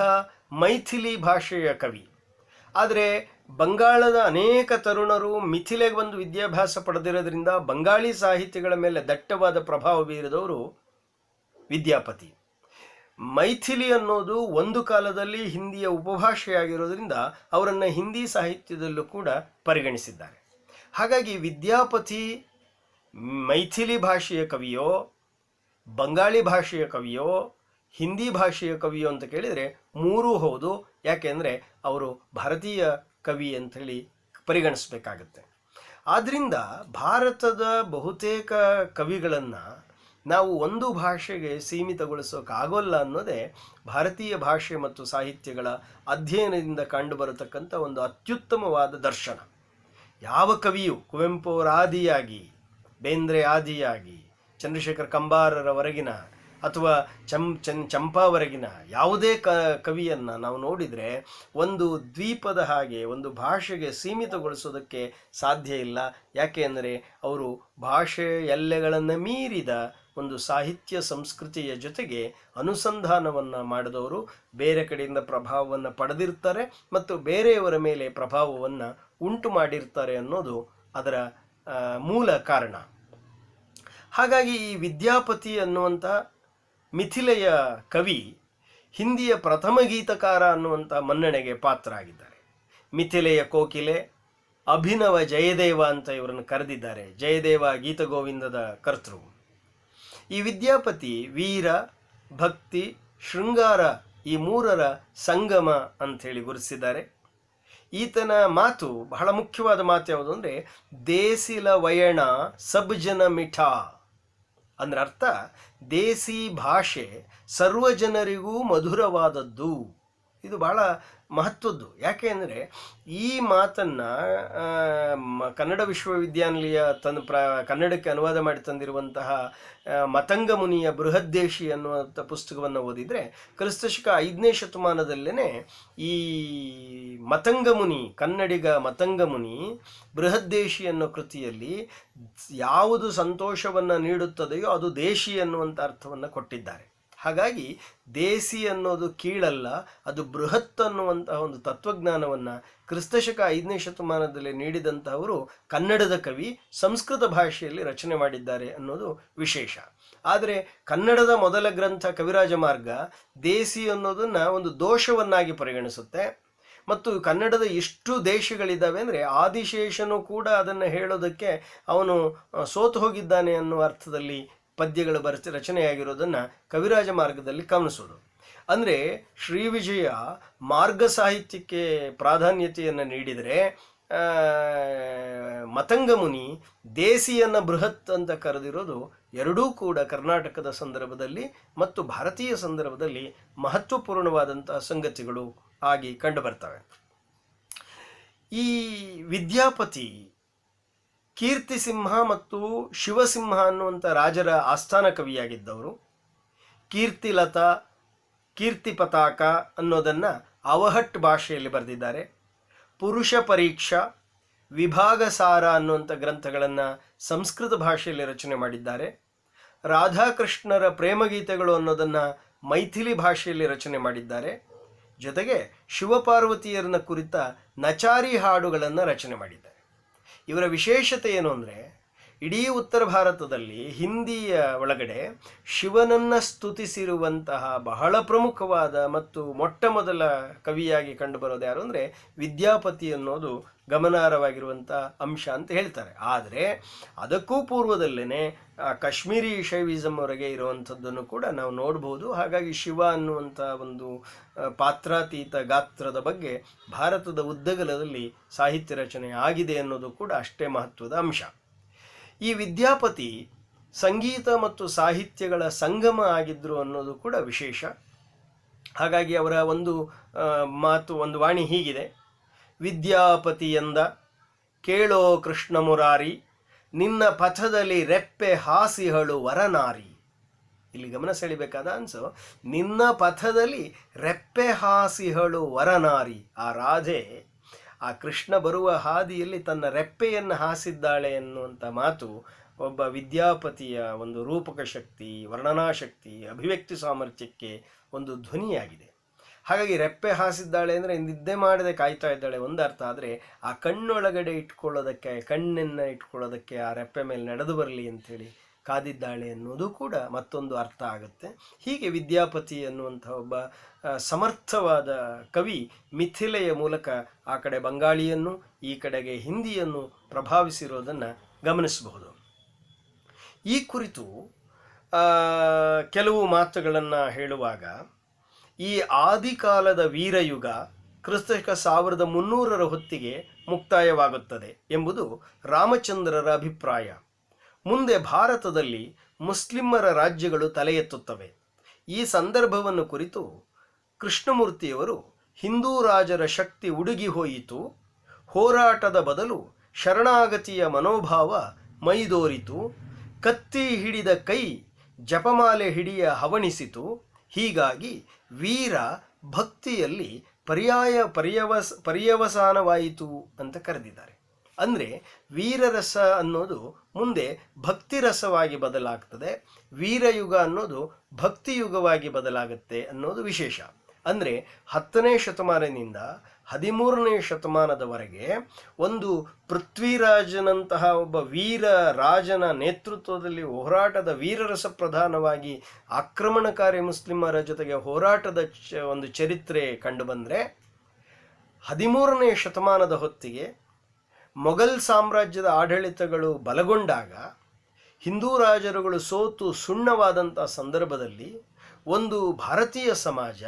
ಮೈಥಿಲಿ ಭಾಷೆಯ ಕವಿ. ಆದರೆ ಬಂಗಾಳದ ಅನೇಕ ತರುಣರು ಮಿಥಿಲೆಗೆ ಬಂದು ವಿದ್ಯಾಭ್ಯಾಸ ಪಡೆದಿರೋದ್ರಿಂದ ಬಂಗಾಳಿ ಸಾಹಿತ್ಯಗಳ ಮೇಲೆ ದಟ್ಟವಾದ ಪ್ರಭಾವ ಬೀರಿದವರು ವಿದ್ಯಾಪತಿ. ಮೈಥಿಲಿ ಅನ್ನೋದು ಒಂದು ಕಾಲದಲ್ಲಿ ಹಿಂದಿಯ ಉಪಭಾಷೆಯಾಗಿರೋದ್ರಿಂದ ಅವರನ್ನು ಹಿಂದಿ ಸಾಹಿತ್ಯದಲ್ಲೂ ಕೂಡ ಪರಿಗಣಿಸಿದ್ದಾರೆ. ಹಾಗಾಗಿ ವಿದ್ಯಾಪತಿ ಮೈಥಿಲಿ ಭಾಷೆಯ ಕವಿಯೋ, ಬಂಗಾಳಿ ಭಾಷೆಯ ಕವಿಯೋ, ಹಿಂದಿ ಭಾಷೆಯ ಕವಿಯೋ ಅಂತ ಕೇಳಿದರೆ ಮೂರೂ ಹೌದು. ಯಾಕೆಂದರೆ ಅವರು ಭಾರತೀಯ ಕವಿ ಅಂಥೇಳಿ ಪರಿಗಣಿಸಬೇಕಾಗತ್ತೆ. ಆದ್ದರಿಂದ ಭಾರತದ ಬಹುತೇಕ ಕವಿಗಳನ್ನು ನಾವು ಒಂದು ಭಾಷೆಗೆ ಸೀಮಿತಗೊಳಿಸೋಕ್ಕಾಗೋಲ್ಲ ಅನ್ನೋದೇ ಭಾರತೀಯ ಭಾಷೆ ಮತ್ತು ಸಾಹಿತ್ಯಗಳ ಅಧ್ಯಯನದಿಂದ ಕಂಡುಬರತಕ್ಕಂಥ ಒಂದು ಅತ್ಯುತ್ತಮವಾದ ದರ್ಶನ. ಯಾವ ಕವಿಯು ಕುವೆಂಪು ಅವರ ಆದಿಯಾಗಿ, ಬೇಂದ್ರೆ ಆದಿಯಾಗಿ, ಚಂದ್ರಶೇಖರ್ ಕಂಬಾರರವರೆಗಿನ ಅಥವಾ ಚಂಪಾವರೆಗಿನ ಯಾವುದೇ ಕವಿಯನ್ನು ನಾವು ನೋಡಿದರೆ ಒಂದು ದ್ವೀಪದ ಹಾಗೆ ಒಂದು ಭಾಷೆಗೆ ಸೀಮಿತಗೊಳಿಸೋದಕ್ಕೆ ಸಾಧ್ಯ ಇಲ್ಲ. ಯಾಕೆ ಅಂದರೆ ಅವರು ಭಾಷೆ ಎಲ್ಲೆಗಳನ್ನು ಮೀರಿದ ಒಂದು ಸಾಹಿತ್ಯ ಸಂಸ್ಕೃತಿಯ ಜೊತೆಗೆ ಅನುಸಂಧಾನವನ್ನು ಮಾಡಿದವರು, ಬೇರೆ ಕಡೆಯಿಂದ ಪ್ರಭಾವವನ್ನು ಪಡೆದಿರ್ತಾರೆ ಮತ್ತು ಬೇರೆಯವರ ಮೇಲೆ ಪ್ರಭಾವವನ್ನು ಉಂಟು ಮಾಡಿರ್ತಾರೆ ಅನ್ನೋದು ಅದರ ಮೂಲ ಕಾರಣ. ಹಾಗಾಗಿ ಈ ವಿದ್ಯಾಪತಿ ಅನ್ನುವಂಥ ಮಿಥಿಲೆಯ ಕವಿ ಹಿಂದಿಯ ಪ್ರಥಮ ಗೀತಕಾರ ಅನ್ನುವಂಥ ಮನ್ನಣೆಗೆ ಪಾತ್ರ ಆಗಿದ್ದಾರೆ. ಮಿಥಿಲೆಯ ಕೋಕಿಲೆ, ಅಭಿನವ ಜಯದೇವ ಅಂತ ಇವರನ್ನು ಕರೆದಿದ್ದಾರೆ. ಜಯದೇವ ಗೀತಗೋವಿಂದದ ಕರ್ತೃ. ಈ ವಿದ್ಯಾಪತಿ ವೀರ, ಭಕ್ತಿ, ಶೃಂಗಾರ ಈ ಮೂರರ ಸಂಗಮ ಅಂಥೇಳಿ ಗುರುತಿಸಿದ್ದಾರೆ. ಈತನ ಮಾತು ಬಹಳ ಮುಖ್ಯವಾದ ಮಾತು ಯಾವುದು ಅಂದರೆ ದೇಸಿಲ ವಯಣ ಸಬ್ ಜನ ಮಿಠಾ. ಅಂದ್ರೆ ಅರ್ಥ, ದೇಸಿ ಭಾಷೆ ಸರ್ವ ಜನರಿಗೂ ಮಧುರವಾದದ್ದು. ಇದು ಬಹಳ ಮಹತ್ವದ್ದು. ಯಾಕೆ ಅಂದರೆ ಈ ಮಾತನ್ನು ಕನ್ನಡ ವಿಶ್ವವಿದ್ಯಾನಿಲಯ ಕನ್ನಡಕ್ಕೆ ಅನುವಾದ ಮಾಡಿ ತಂದಿರುವಂತಹ ಮತಂಗ ಮುನಿಯ ಬೃಹದ್ದೇಶಿ ಅನ್ನುವಂಥ ಪುಸ್ತಕವನ್ನು ಓದಿದರೆ ಕ್ರಿಸ್ತಶಕ 5ನೇ ಶತಮಾನದಲ್ಲೇ ಈ ಮತಂಗ ಮುನಿ, ಕನ್ನಡಿಗ ಮತಂಗ ಮುನಿ ಬೃಹದ್ದೇಶಿ ಅನ್ನೋ ಕೃತಿಯಲ್ಲಿ ಯಾವುದು ಸಂತೋಷವನ್ನು ನೀಡುತ್ತದೆಯೋ ಅದು ದೇಶಿ ಅನ್ನುವಂಥ ಅರ್ಥವನ್ನು ಕೊಟ್ಟಿದ್ದಾರೆ. ಹಾಗಾಗಿ ದೇಸಿ ಅನ್ನೋದು ಕೀಳಲ್ಲ, ಅದು ಬೃಹತ್ ಅನ್ನುವಂತಹ ಒಂದು ತತ್ವಜ್ಞಾನವನ್ನು ಕ್ರಿಸ್ತಶಕ 5ನೇ ಶತಮಾನದಲ್ಲಿ ನೀಡಿದಂತಹವರು ಕನ್ನಡದ ಕವಿ, ಸಂಸ್ಕೃತ ಭಾಷೆಯಲ್ಲಿ ರಚನೆ ಮಾಡಿದ್ದಾರೆ ಅನ್ನೋದು ವಿಶೇಷ. ಆದರೆ ಕನ್ನಡದ ಮೊದಲ ಗ್ರಂಥ ಕವಿರಾಜ ಮಾರ್ಗ ದೇಸಿ ಅನ್ನೋದನ್ನು ಒಂದು ದೋಷವನ್ನಾಗಿ ಪರಿಗಣಿಸುತ್ತೆ. ಮತ್ತು ಕನ್ನಡದ ಎಷ್ಟು ದೇಶಗಳಿದ್ದಾವೆ ಅಂದರೆ ಆದಿಶೇಷನು ಕೂಡ ಅದನ್ನು ಹೇಳೋದಕ್ಕೆ ಅವನು ಸೋತು ಹೋಗಿದ್ದಾನೆ ಅನ್ನುವ ಅರ್ಥದಲ್ಲಿ ಪದ್ಯಗಳು ರಚನೆಯಾಗಿರೋದನ್ನು ಕವಿರಾಜ ಮಾರ್ಗದಲ್ಲಿ ಗಮನಿಸೋದು. ಅಂದರೆ ಶ್ರೀ ವಿಜಯ ಮಾರ್ಗ ಸಾಹಿತ್ಯಕ್ಕೆ ಪ್ರಾಧಾನ್ಯತೆಯನ್ನು ನೀಡಿದರೆ ಮತಂಗ ಮುನಿ ದೇಸಿಯನ್ನು ಬೃಹತ್ ಅಂತ ಕರೆದಿರೋದು ಎರಡೂ ಕೂಡ ಕರ್ನಾಟಕದ ಸಂದರ್ಭದಲ್ಲಿ ಮತ್ತು ಭಾರತೀಯ ಸಂದರ್ಭದಲ್ಲಿ ಮಹತ್ವಪೂರ್ಣವಾದಂತಹ ಸಂಗತಿಗಳು ಆಗಿ ಕಂಡುಬರ್ತವೆ. ಈ ವಿದ್ಯಾಪತಿ ಕೀರ್ತಿಸಿಂಹ ಮತ್ತು ಶಿವಸಿಂಹ ಅನ್ನುವಂಥ ರಾಜರ ಆಸ್ಥಾನ ಕವಿಯಾಗಿದ್ದವರು. ಕೀರ್ತಿಲತಾ, ಕೀರ್ತಿ ಪತಾಕ ಅನ್ನೋದನ್ನು ಅವಹಟ್ ಭಾಷೆಯಲ್ಲಿ ಬರೆದಿದ್ದಾರೆ. ಪುರುಷ ಪರೀಕ್ಷಾ, ವಿಭಾಗಸಾರ ಅನ್ನುವಂಥ ಗ್ರಂಥಗಳನ್ನು ಸಂಸ್ಕೃತ ಭಾಷೆಯಲ್ಲಿ ರಚನೆ ಮಾಡಿದ್ದಾರೆ. ರಾಧಾಕೃಷ್ಣರ ಪ್ರೇಮಗೀತೆಗಳು ಅನ್ನೋದನ್ನು ಮೈಥಿಲಿ ಭಾಷೆಯಲ್ಲಿ ರಚನೆ ಮಾಡಿದ್ದಾರೆ. ಜೊತೆಗೆ ಶಿವಪಾರ್ವತಿಯರನ್ನ ಕುರಿತ ನಚಾರಿ ಹಾಡುಗಳನ್ನು ರಚನೆ ಮಾಡಿದ್ದಾರೆ. ಇವರ ವಿಶೇಷತೆ ಏನು ಅಂದರೆ ಇಡೀ ಉತ್ತರ ಭಾರತದಲ್ಲಿ ಹಿಂದಿಯ ಒಳಗಡೆ ಶಿವನನ್ನು ಸ್ತುತಿಸಿರುವಂತಹ ಬಹಳ ಪ್ರಮುಖವಾದ ಮತ್ತು ಮೊಟ್ಟ ಮೊದಲ ಕವಿಯಾಗಿ ಕಂಡುಬರೋದು ಯಾರು ಅಂದರೆ ವಿದ್ಯಾಪತಿ ಅನ್ನೋದು ಗಮನಾರ್ಹವಾಗಿರುವಂಥ ಅಂಶ ಅಂತ ಹೇಳ್ತಾರೆ. ಆದರೆ ಅದಕ್ಕೂ ಪೂರ್ವದಲ್ಲೇ ಕಾಶ್ಮೀರಿ ಶೈವಿಸಮ್ ಹೊರಗೆ ಇರುವಂಥದ್ದನ್ನು ಕೂಡ ನಾವು ನೋಡ್ಬೋದು. ಹಾಗಾಗಿ ಶಿವ ಅನ್ನುವಂಥ ಒಂದು ಪಾತ್ರಾತೀತ ಗಾತ್ರದ ಬಗ್ಗೆ ಭಾರತದ ಉದ್ದಗಲದಲ್ಲಿ ಸಾಹಿತ್ಯ ರಚನೆ ಆಗಿದೆ ಅನ್ನೋದು ಕೂಡ ಅಷ್ಟೇ ಮಹತ್ವದ ಅಂಶ. ಈ ವಿದ್ಯಾಪತಿ ಸಂಗೀತ ಮತ್ತು ಸಾಹಿತ್ಯಗಳ ಸಂಗಮ ಆಗಿದ್ದರು ಅನ್ನೋದು ಕೂಡ ವಿಶೇಷ. ಹಾಗಾಗಿ ಅವರ ಒಂದು ಒಂದು ವಾಣಿ ಹೀಗಿದೆ: ವಿದ್ಯಾಪತಿ ಎಂದ ಕೇಳೋ ಕೃಷ್ಣ ಮುರಾರಿ, ನಿನ್ನ ಪಥದಲ್ಲಿ ರೆಪ್ಪೆ ಹಾಸಿಹಳು ವರನಾರಿ. ಇಲ್ಲಿ ಗಮನ ಸೆಳಿಬೇಕಾದ ಅನ್ಸು, ನಿನ್ನ ಪಥದಲ್ಲಿ ರೆಪ್ಪೆ ಹಾಸಿಹಳು ವರನಾರಿ. ಆ ರಾಧೆ ಆ ಕೃಷ್ಣ ಬರುವ ಹಾದಿಯಲ್ಲಿ ತನ್ನ ರೆಪ್ಪೆಯನ್ನು ಹಾಸಿದ್ದಾಳೆ ಎನ್ನುವಂಥ ಮಾತು ಒಬ್ಬ ವಿದ್ಯಾಪತಿಯ ಒಂದು ರೂಪಕ ಶಕ್ತಿ, ವರ್ಣನಾ ಶಕ್ತಿ, ಅಭಿವ್ಯಕ್ತಿ ಸಾಮರ್ಥ್ಯಕ್ಕೆ ಒಂದು ಧ್ವನಿಯಾಗಿದೆ. ಹಾಗಾಗಿ ರೆಪ್ಪೆ ಹಾಸಿದ್ದಾಳೆ ಅಂದರೆ ನಿದ್ದೆ ಮಾಡದೆ ಕಾಯ್ತಾ ಇದ್ದಾಳೆ ಒಂದು ಅರ್ಥ. ಆದರೆ ಆ ಕಣ್ಣೊಳಗಡೆ ಇಟ್ಕೊಳ್ಳೋದಕ್ಕೆ, ಕಣ್ಣನ್ನು ಇಟ್ಕೊಳ್ಳೋದಕ್ಕೆ ಆ ರೆಪ್ಪೆ ಮೇಲೆ ನಡೆದು ಬರಲಿ ಅಂಥೇಳಿ ಕಾದಿದ್ದಾಳೆ ಅನ್ನೋದು ಕೂಡ ಮತ್ತೊಂದು ಅರ್ಥ ಆಗುತ್ತೆ. ಹೀಗೆ ವಿದ್ಯಾಪತಿ ಅನ್ನುವಂಥ ಒಬ್ಬ ಸಮರ್ಥವಾದ ಕವಿ ಮಿಥಿಲೆಯ ಮೂಲಕ ಆ ಕಡೆ ಬಂಗಾಳಿಯನ್ನು, ಈ ಕಡೆಗೆ ಹಿಂದಿಯನ್ನು ಪ್ರಭಾವಿಸಿರೋದನ್ನು ಗಮನಿಸಬಹುದು. ಈ ಕುರಿತು ಕೆಲವು ಮಾತುಗಳನ್ನು ಹೇಳುವಾಗ, ಈ ಆದಿಕಾಲದ ವೀರಯುಗ ಕ್ರಿಸ್ತಶಕ 1300 ಹೊತ್ತಿಗೆ ಮುಕ್ತಾಯವಾಗುತ್ತದೆ ಎಂಬುದು ರಾಮಚಂದ್ರರ ಅಭಿಪ್ರಾಯ. ಮುಂದೆ ಭಾರತದಲ್ಲಿ ಮುಸ್ಲಿಮರ ರಾಜ್ಯಗಳು ತಲೆ ಎತ್ತುತ್ತವೆ. ಈ ಸಂದರ್ಭವನ್ನು ಕುರಿತು ಕೃಷ್ಣಮೂರ್ತಿಯವರು ಹಿಂದೂ ರಾಜರ ಶಕ್ತಿ ಉಡುಗಿ ಹೋಯಿತು, ಹೋರಾಟದ ಬದಲು ಶರಣಾಗತಿಯ ಮನೋಭಾವ ಮೈದೋರಿತು, ಕತ್ತಿ ಹಿಡಿದ ಕೈ ಜಪಮಾಲೆ ಹಿಡಿಯ ಹವಣಿಸಿತು. ಹೀಗಾಗಿ ವೀರ ಭಕ್ತಿಯಲ್ಲಿ ಪರ್ಯವಸಾನವಾಯಿತು ಅಂತ ಕರೆದಿದ್ದಾರೆ. ಅಂದರೆ ವೀರರಸ ಅನ್ನೋದು ಮುಂದೆ ಭಕ್ತಿರಸವಾಗಿ ಬದಲಾಗ್ತದೆ, ವೀರಯುಗ ಅನ್ನೋದು ಭಕ್ತಿಯುಗವಾಗಿ ಬದಲಾಗುತ್ತೆ ಅನ್ನೋದು ವಿಶೇಷ. ಅಂದರೆ 10ನೇ ಶತಮಾನದಿಂದ 13ನೇ ಶತಮಾನದವರೆಗೆ ಒಂದು ಪೃಥ್ವಿರಾಜನಂತಹ ಒಬ್ಬ ವೀರ ರಾಜನ ನೇತೃತ್ವದಲ್ಲಿ ಹೋರಾಟದ ವೀರರಸ ಪ್ರಧಾನವಾಗಿ ಆಕ್ರಮಣಕಾರಿ ಮುಸ್ಲಿಮರ ಜೊತೆಗೆ ಹೋರಾಟದ ಒಂದು ಚರಿತ್ರೆ ಕಂಡುಬಂದರೆ, 13ನೇ ಶತಮಾನದ ಹೊತ್ತಿಗೆ ಮೊಘಲ್ ಸಾಮ್ರಾಜ್ಯದ ಆಡಳಿತಗಳು ಬಲಗೊಂಡಾಗ, ಹಿಂದೂ ರಾಜರುಗಳು ಸೋತು ಸುಣ್ಣವಾದಂಥ ಸಂದರ್ಭದಲ್ಲಿ ಒಂದು ಭಾರತೀಯ ಸಮಾಜ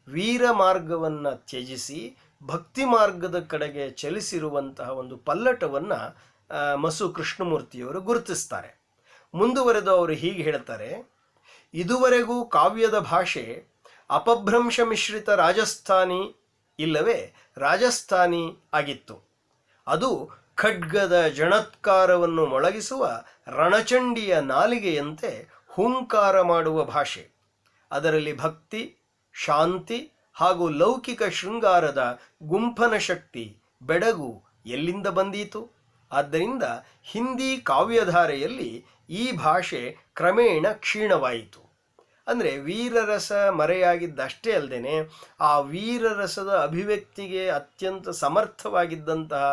ವೀರ ಮಾರ್ಗವನ್ನು ತ್ಯಜಿಸಿ ಭಕ್ತಿ ಮಾರ್ಗದ ಕಡೆಗೆ ಚಲಿಸಿರುವಂತಹ ಒಂದು ಪಲ್ಲಟವನ್ನು ಮಸು ಕೃಷ್ಣಮೂರ್ತಿಯವರು ಗುರುತಿಸ್ತಾರೆ. ಮುಂದುವರೆದು ಅವರು ಹೀಗೆ ಹೇಳ್ತಾರೆ: ಇದುವರೆಗೂ ಕಾವ್ಯದ ಭಾಷೆ ಅಪಭ್ರಂಶ ಮಿಶ್ರಿತ ರಾಜಸ್ಥಾನಿ ಇಲ್ಲವೇ ರಾಜಸ್ಥಾನಿ ಆಗಿತ್ತು. ಅದು ಖಡ್ಗದ ಜಣತ್ಕಾರವನ್ನು ಮೊಳಗಿಸುವ ರಣಚಂಡಿಯ ನಾಲಿಗೆಯಂತೆ ಹೂಂಕಾರ ಮಾಡುವ ಭಾಷೆ. ಅದರಲ್ಲಿ ಭಕ್ತಿ, ಶಾಂತಿ ಹಾಗೂ ಲೌಕಿಕ ಶೃಂಗಾರದ ಗುಂಪನ ಶಕ್ತಿ, ಬೆಡಗು ಎಲ್ಲಿಂದ ಬಂದೀತು? ಆದ್ದರಿಂದ ಹಿಂದಿ ಕಾವ್ಯಧಾರೆಯಲ್ಲಿ ಈ ಭಾಷೆ ಕ್ರಮೇಣ ಕ್ಷೀಣವಾಯಿತು. ಅಂದರೆ ವೀರರಸ ಮರೆಯಾಗಿದ್ದಷ್ಟೇ ಅಲ್ಲದೆ ಆ ವೀರರಸದ ಅಭಿವ್ಯಕ್ತಿಗೆ ಅತ್ಯಂತ ಸಮರ್ಥವಾಗಿದ್ದಂತಹ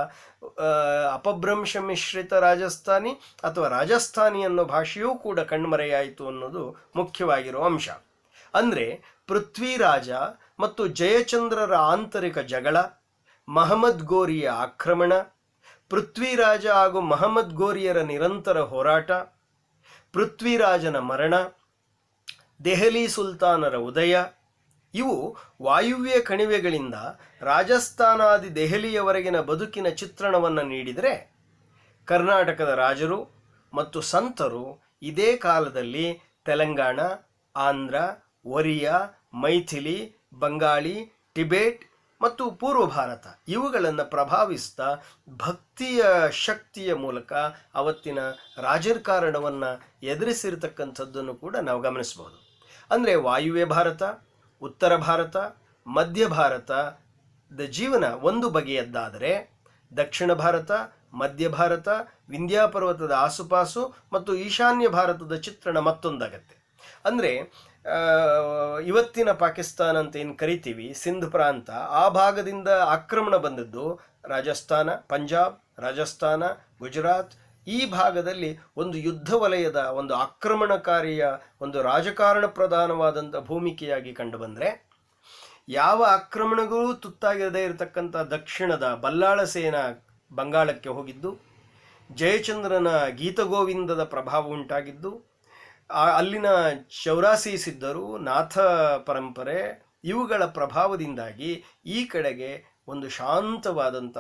ಅಪಭ್ರಂಶ ಮಿಶ್ರಿತ ರಾಜಸ್ಥಾನಿ ಅಥವಾ ರಾಜಸ್ಥಾನಿ ಅನ್ನೋ ಭಾಷೆಯೂ ಕೂಡ ಕಣ್ಮರೆಯಾಯಿತು ಅನ್ನೋದು ಮುಖ್ಯವಾಗಿರುವ ಅಂಶ. ಅಂದರೆ ಪೃಥ್ವಿರಾಜ ಮತ್ತು ಜಯಚಂದ್ರರ ಆಂತರಿಕ ಜಗಳ, ಮಹಮ್ಮದ್ ಗೋರಿಯ ಆಕ್ರಮಣ, ಪೃಥ್ವಿರಾಜ ಹಾಗೂ ಮಹಮ್ಮದ್ ಗೋರಿಯರ ನಿರಂತರ ಹೋರಾಟ, ಪೃಥ್ವಿರಾಜನ ಮರಣ, ದೆಹಲಿ ಸುಲ್ತಾನರ ಉದಯ, ಇವು ವಾಯುವ್ಯ ಕಣಿವೆಗಳಿಂದ ರಾಜಸ್ಥಾನಾದಿ ದೆಹಲಿಯವರೆಗಿನ ಬದುಕಿನ ಚಿತ್ರಣವನ್ನು ನೀಡಿದರೆ, ಕರ್ನಾಟಕದ ರಾಜರು ಮತ್ತು ಸಂತರು ಇದೇ ಕಾಲದಲ್ಲಿ ತೆಲಂಗಾಣ, ಆಂಧ್ರ, ಒರಿಯಾ, ಮೈಥಿಲಿ, ಬಂಗಾಳಿ, ಟಿಬೇಟ್ ಮತ್ತು ಪೂರ್ವ ಭಾರತ ಇವುಗಳನ್ನು ಪ್ರಭಾವಿಸ್ತಾ ಭಕ್ತಿಯ ಶಕ್ತಿಯ ಮೂಲಕ ಅವತ್ತಿನ ರಾಜಕಾರಣವನ್ನು ಎದುರಿಸಿರ್ತಕ್ಕಂಥದ್ದನ್ನು ಕೂಡ ನಾವು ಗಮನಿಸಬಹುದು. ಅಂದರೆ ವಾಯುವ್ಯ ಭಾರತ, ಉತ್ತರ ಭಾರತ, ಮಧ್ಯ ಭಾರತದ ಜೀವನ ಒಂದು ಬಗೆಯದ್ದಾದರೆ, ದಕ್ಷಿಣ ಭಾರತ, ಮಧ್ಯ ಭಾರತ, ವಿಂಧ್ಯ ಪರ್ವತದ ಆಸುಪಾಸು ಮತ್ತು ಈಶಾನ್ಯ ಭಾರತದ ಚಿತ್ರಣ ಮತ್ತೊಂದಾಗತ್ತೆ. ಅಂದರೆ ಇವತ್ತಿನ ಪಾಕಿಸ್ತಾನ ಅಂತ ಏನು ಕರಿತೀವಿ, ಸಿಂಧ್ ಪ್ರಾಂತ, ಆ ಭಾಗದಿಂದ ಆಕ್ರಮಣ ಬಂದದ್ದು ರಾಜಸ್ಥಾನ, ಪಂಜಾಬ್, ರಾಜಸ್ಥಾನ, ಗುಜರಾತ್, ಈ ಭಾಗದಲ್ಲಿ ಒಂದು ಯುದ್ಧ ವಲಯದ ಒಂದು ಆಕ್ರಮಣಕಾರಿಯ ಒಂದು ರಾಜಕಾರಣ ಪ್ರಧಾನವಾದಂಥ ಭೂಮಿಕೆಯಾಗಿ ಕಂಡುಬಂದರೆ, ಯಾವ ಆಕ್ರಮಣಗಳೂ ತುತ್ತಾಗದೇ ಇರತಕ್ಕಂಥ ದಕ್ಷಿಣದ ಬಲ್ಲಾಳ ಸೇನಾ ಬಂಗಾಳಕ್ಕೆ ಹೋಗಿದ್ದು, ಜಯಚಂದ್ರನ ಗೀತಗೋವಿಂದದ ಪ್ರಭಾವ ಉಂಟಾಗಿದ್ದು, ಅಲ್ಲಿನ ಚೌರಾಸಿ ಸಿದ್ಧರು, ನಾಥ ಪರಂಪರೆ ಇವುಗಳ ಪ್ರಭಾವದಿಂದಾಗಿ ಈ ಕಡೆಗೆ ಒಂದು ಶಾಂತವಾದಂಥ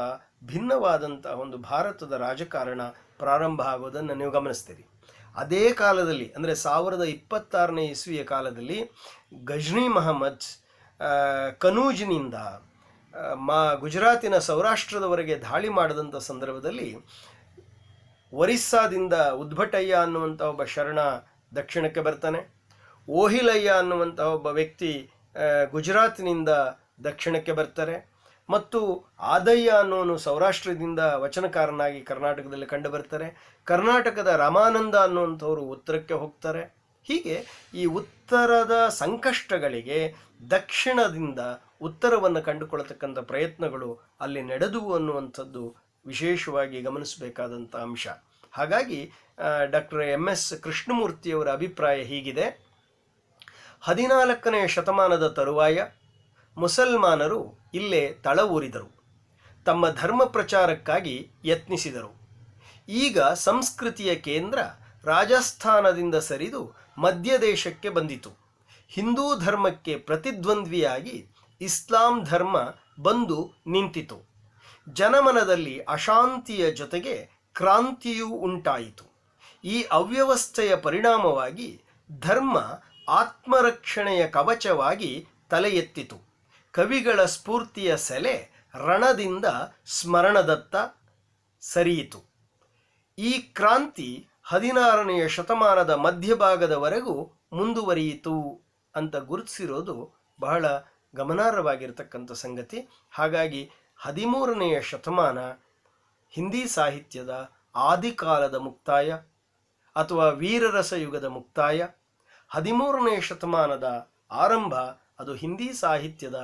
ಭಿನ್ನವಾದಂಥ ಒಂದು ಭಾರತದ ರಾಜಕಾರಣ ಪ್ರಾರಂಭ ಆಗೋದನ್ನು ನೀವು ಗಮನಿಸ್ತೀರಿ. ಅದೇ ಕಾಲದಲ್ಲಿ ಅಂದರೆ 1026ನೇ ಇಸ್ವಿಯ ಕಾಲದಲ್ಲಿ ಗಜ್ನಿ ಮಹಮ್ಮದ್ ಕನೂಜ್ನಿಂದ ಗುಜರಾತಿನ ಸೌರಾಷ್ಟ್ರದವರೆಗೆ ದಾಳಿ ಮಾಡಿದಂಥ ಸಂದರ್ಭದಲ್ಲಿ ಒರಿಸ್ಸಾದಿಂದ ಉದ್ಭಟಯ್ಯ ಅನ್ನುವಂಥ ಒಬ್ಬ ಶರಣ ದಕ್ಷಿಣಕ್ಕೆ ಬರ್ತಾನೆ. ಓಹಿಲಯ್ಯ ಅನ್ನುವಂಥ ಒಬ್ಬ ವ್ಯಕ್ತಿ ಗುಜರಾತಿನಿಂದ ದಕ್ಷಿಣಕ್ಕೆ ಬರ್ತಾರೆ. ಮತ್ತು ಆದಯ್ಯ ಅನ್ನೋನು ಸೌರಾಷ್ಟ್ರದಿಂದ ವಚನಕಾರನಾಗಿ ಕರ್ನಾಟಕದಲ್ಲಿ ಕಂಡು ಬರ್ತಾರೆ. ಕರ್ನಾಟಕದ ರಾಮಾನಂದ ಅನ್ನುವಂಥವರು ಉತ್ತರಕ್ಕೆ ಹೋಗ್ತಾರೆ. ಹೀಗೆ ಈ ಉತ್ತರದ ಸಂಕಷ್ಟಗಳಿಗೆ ದಕ್ಷಿಣದಿಂದ ಉತ್ತರವನ್ನು ಕಂಡುಕೊಳ್ಳತಕ್ಕಂಥ ಪ್ರಯತ್ನಗಳು ಅಲ್ಲಿ ನಡೆದುವು ಅನ್ನುವಂಥದ್ದು ವಿಶೇಷವಾಗಿ ಗಮನಿಸಬೇಕಾದಂಥ ಅಂಶ. ಹಾಗಾಗಿ ಡಾಕ್ಟರ್ MS ಕೃಷ್ಣಮೂರ್ತಿಯವರ ಅಭಿಪ್ರಾಯ ಹೀಗಿದೆ: 14ನೇ ಶತಮಾನದ ತರುವಾಯ ಮುಸಲ್ಮಾನರು ಇಲ್ಲೇ ತಳವೂರಿದರು, ತಮ್ಮ ಧರ್ಮ ಪ್ರಚಾರಕ್ಕಾಗಿ ಯತ್ನಿಸಿದರು. ಈಗ ಸಂಸ್ಕೃತಿಯ ಕೇಂದ್ರ ರಾಜಸ್ಥಾನದಿಂದ ಸರಿದು ಮಧ್ಯದೇಶಕ್ಕೆ ಬಂದಿತು. ಹಿಂದೂ ಧರ್ಮಕ್ಕೆ ಪ್ರತಿದ್ವಂದ್ವಿಯಾಗಿ ಇಸ್ಲಾಂ ಧರ್ಮ ಬಂದು ನಿಂತಿತು. ಜನಮನದಲ್ಲಿ ಅಶಾಂತಿಯ ಜೊತೆಗೆ ಕ್ರಾಂತಿಯೂ ಉಂಟಾಯಿತು. ಈ ಅವ್ಯವಸ್ಥೆಯ ಪರಿಣಾಮವಾಗಿ ಧರ್ಮ ಆತ್ಮರಕ್ಷಣೆಯ ಕವಚವಾಗಿ ತಲೆ ಎತ್ತಿತು. ಕವಿಗಳ ಸ್ಫೂರ್ತಿಯ ಸೆಲೆ ರಣದಿಂದ ಸ್ಮರಣದತ್ತ ಸರಿಯಿತು. ಈ ಕ್ರಾಂತಿ 16ನೇ ಶತಮಾನದ ಮಧ್ಯಭಾಗದವರೆಗೂ ಮುಂದುವರಿಯಿತು ಅಂತ ಗುರುತಿಸಿರೋದು ಬಹಳ ಗಮನಾರ್ಹವಾಗಿರ್ತಕ್ಕಂಥ ಸಂಗತಿ. ಹಾಗಾಗಿ 13ನೆಯ ಶತಮಾನ ಹಿಂದಿ ಸಾಹಿತ್ಯದ ಆದಿಕಾಲದ ಮುಕ್ತಾಯ ಅಥವಾ ವೀರರಸ ಯುಗದ ಮುಕ್ತಾಯ, 13ನೇ ಶತಮಾನದ ಆರಂಭ ಅದು ಹಿಂದಿ ಸಾಹಿತ್ಯದ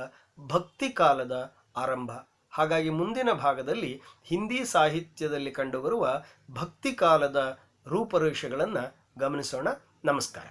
ಭಕ್ತಿ ಕಾಲದ ಆರಂಭ. ಹಾಗಾಗಿ ಮುಂದಿನ ಭಾಗದಲ್ಲಿ ಹಿಂದಿ ಸಾಹಿತ್ಯದಲ್ಲಿ ಕಂಡುಬರುವ ಭಕ್ತಿ ಕಾಲದ ರೂಪರೇಷೆಗಳನ್ನು ಗಮನಿಸೋಣ. ನಮಸ್ಕಾರ.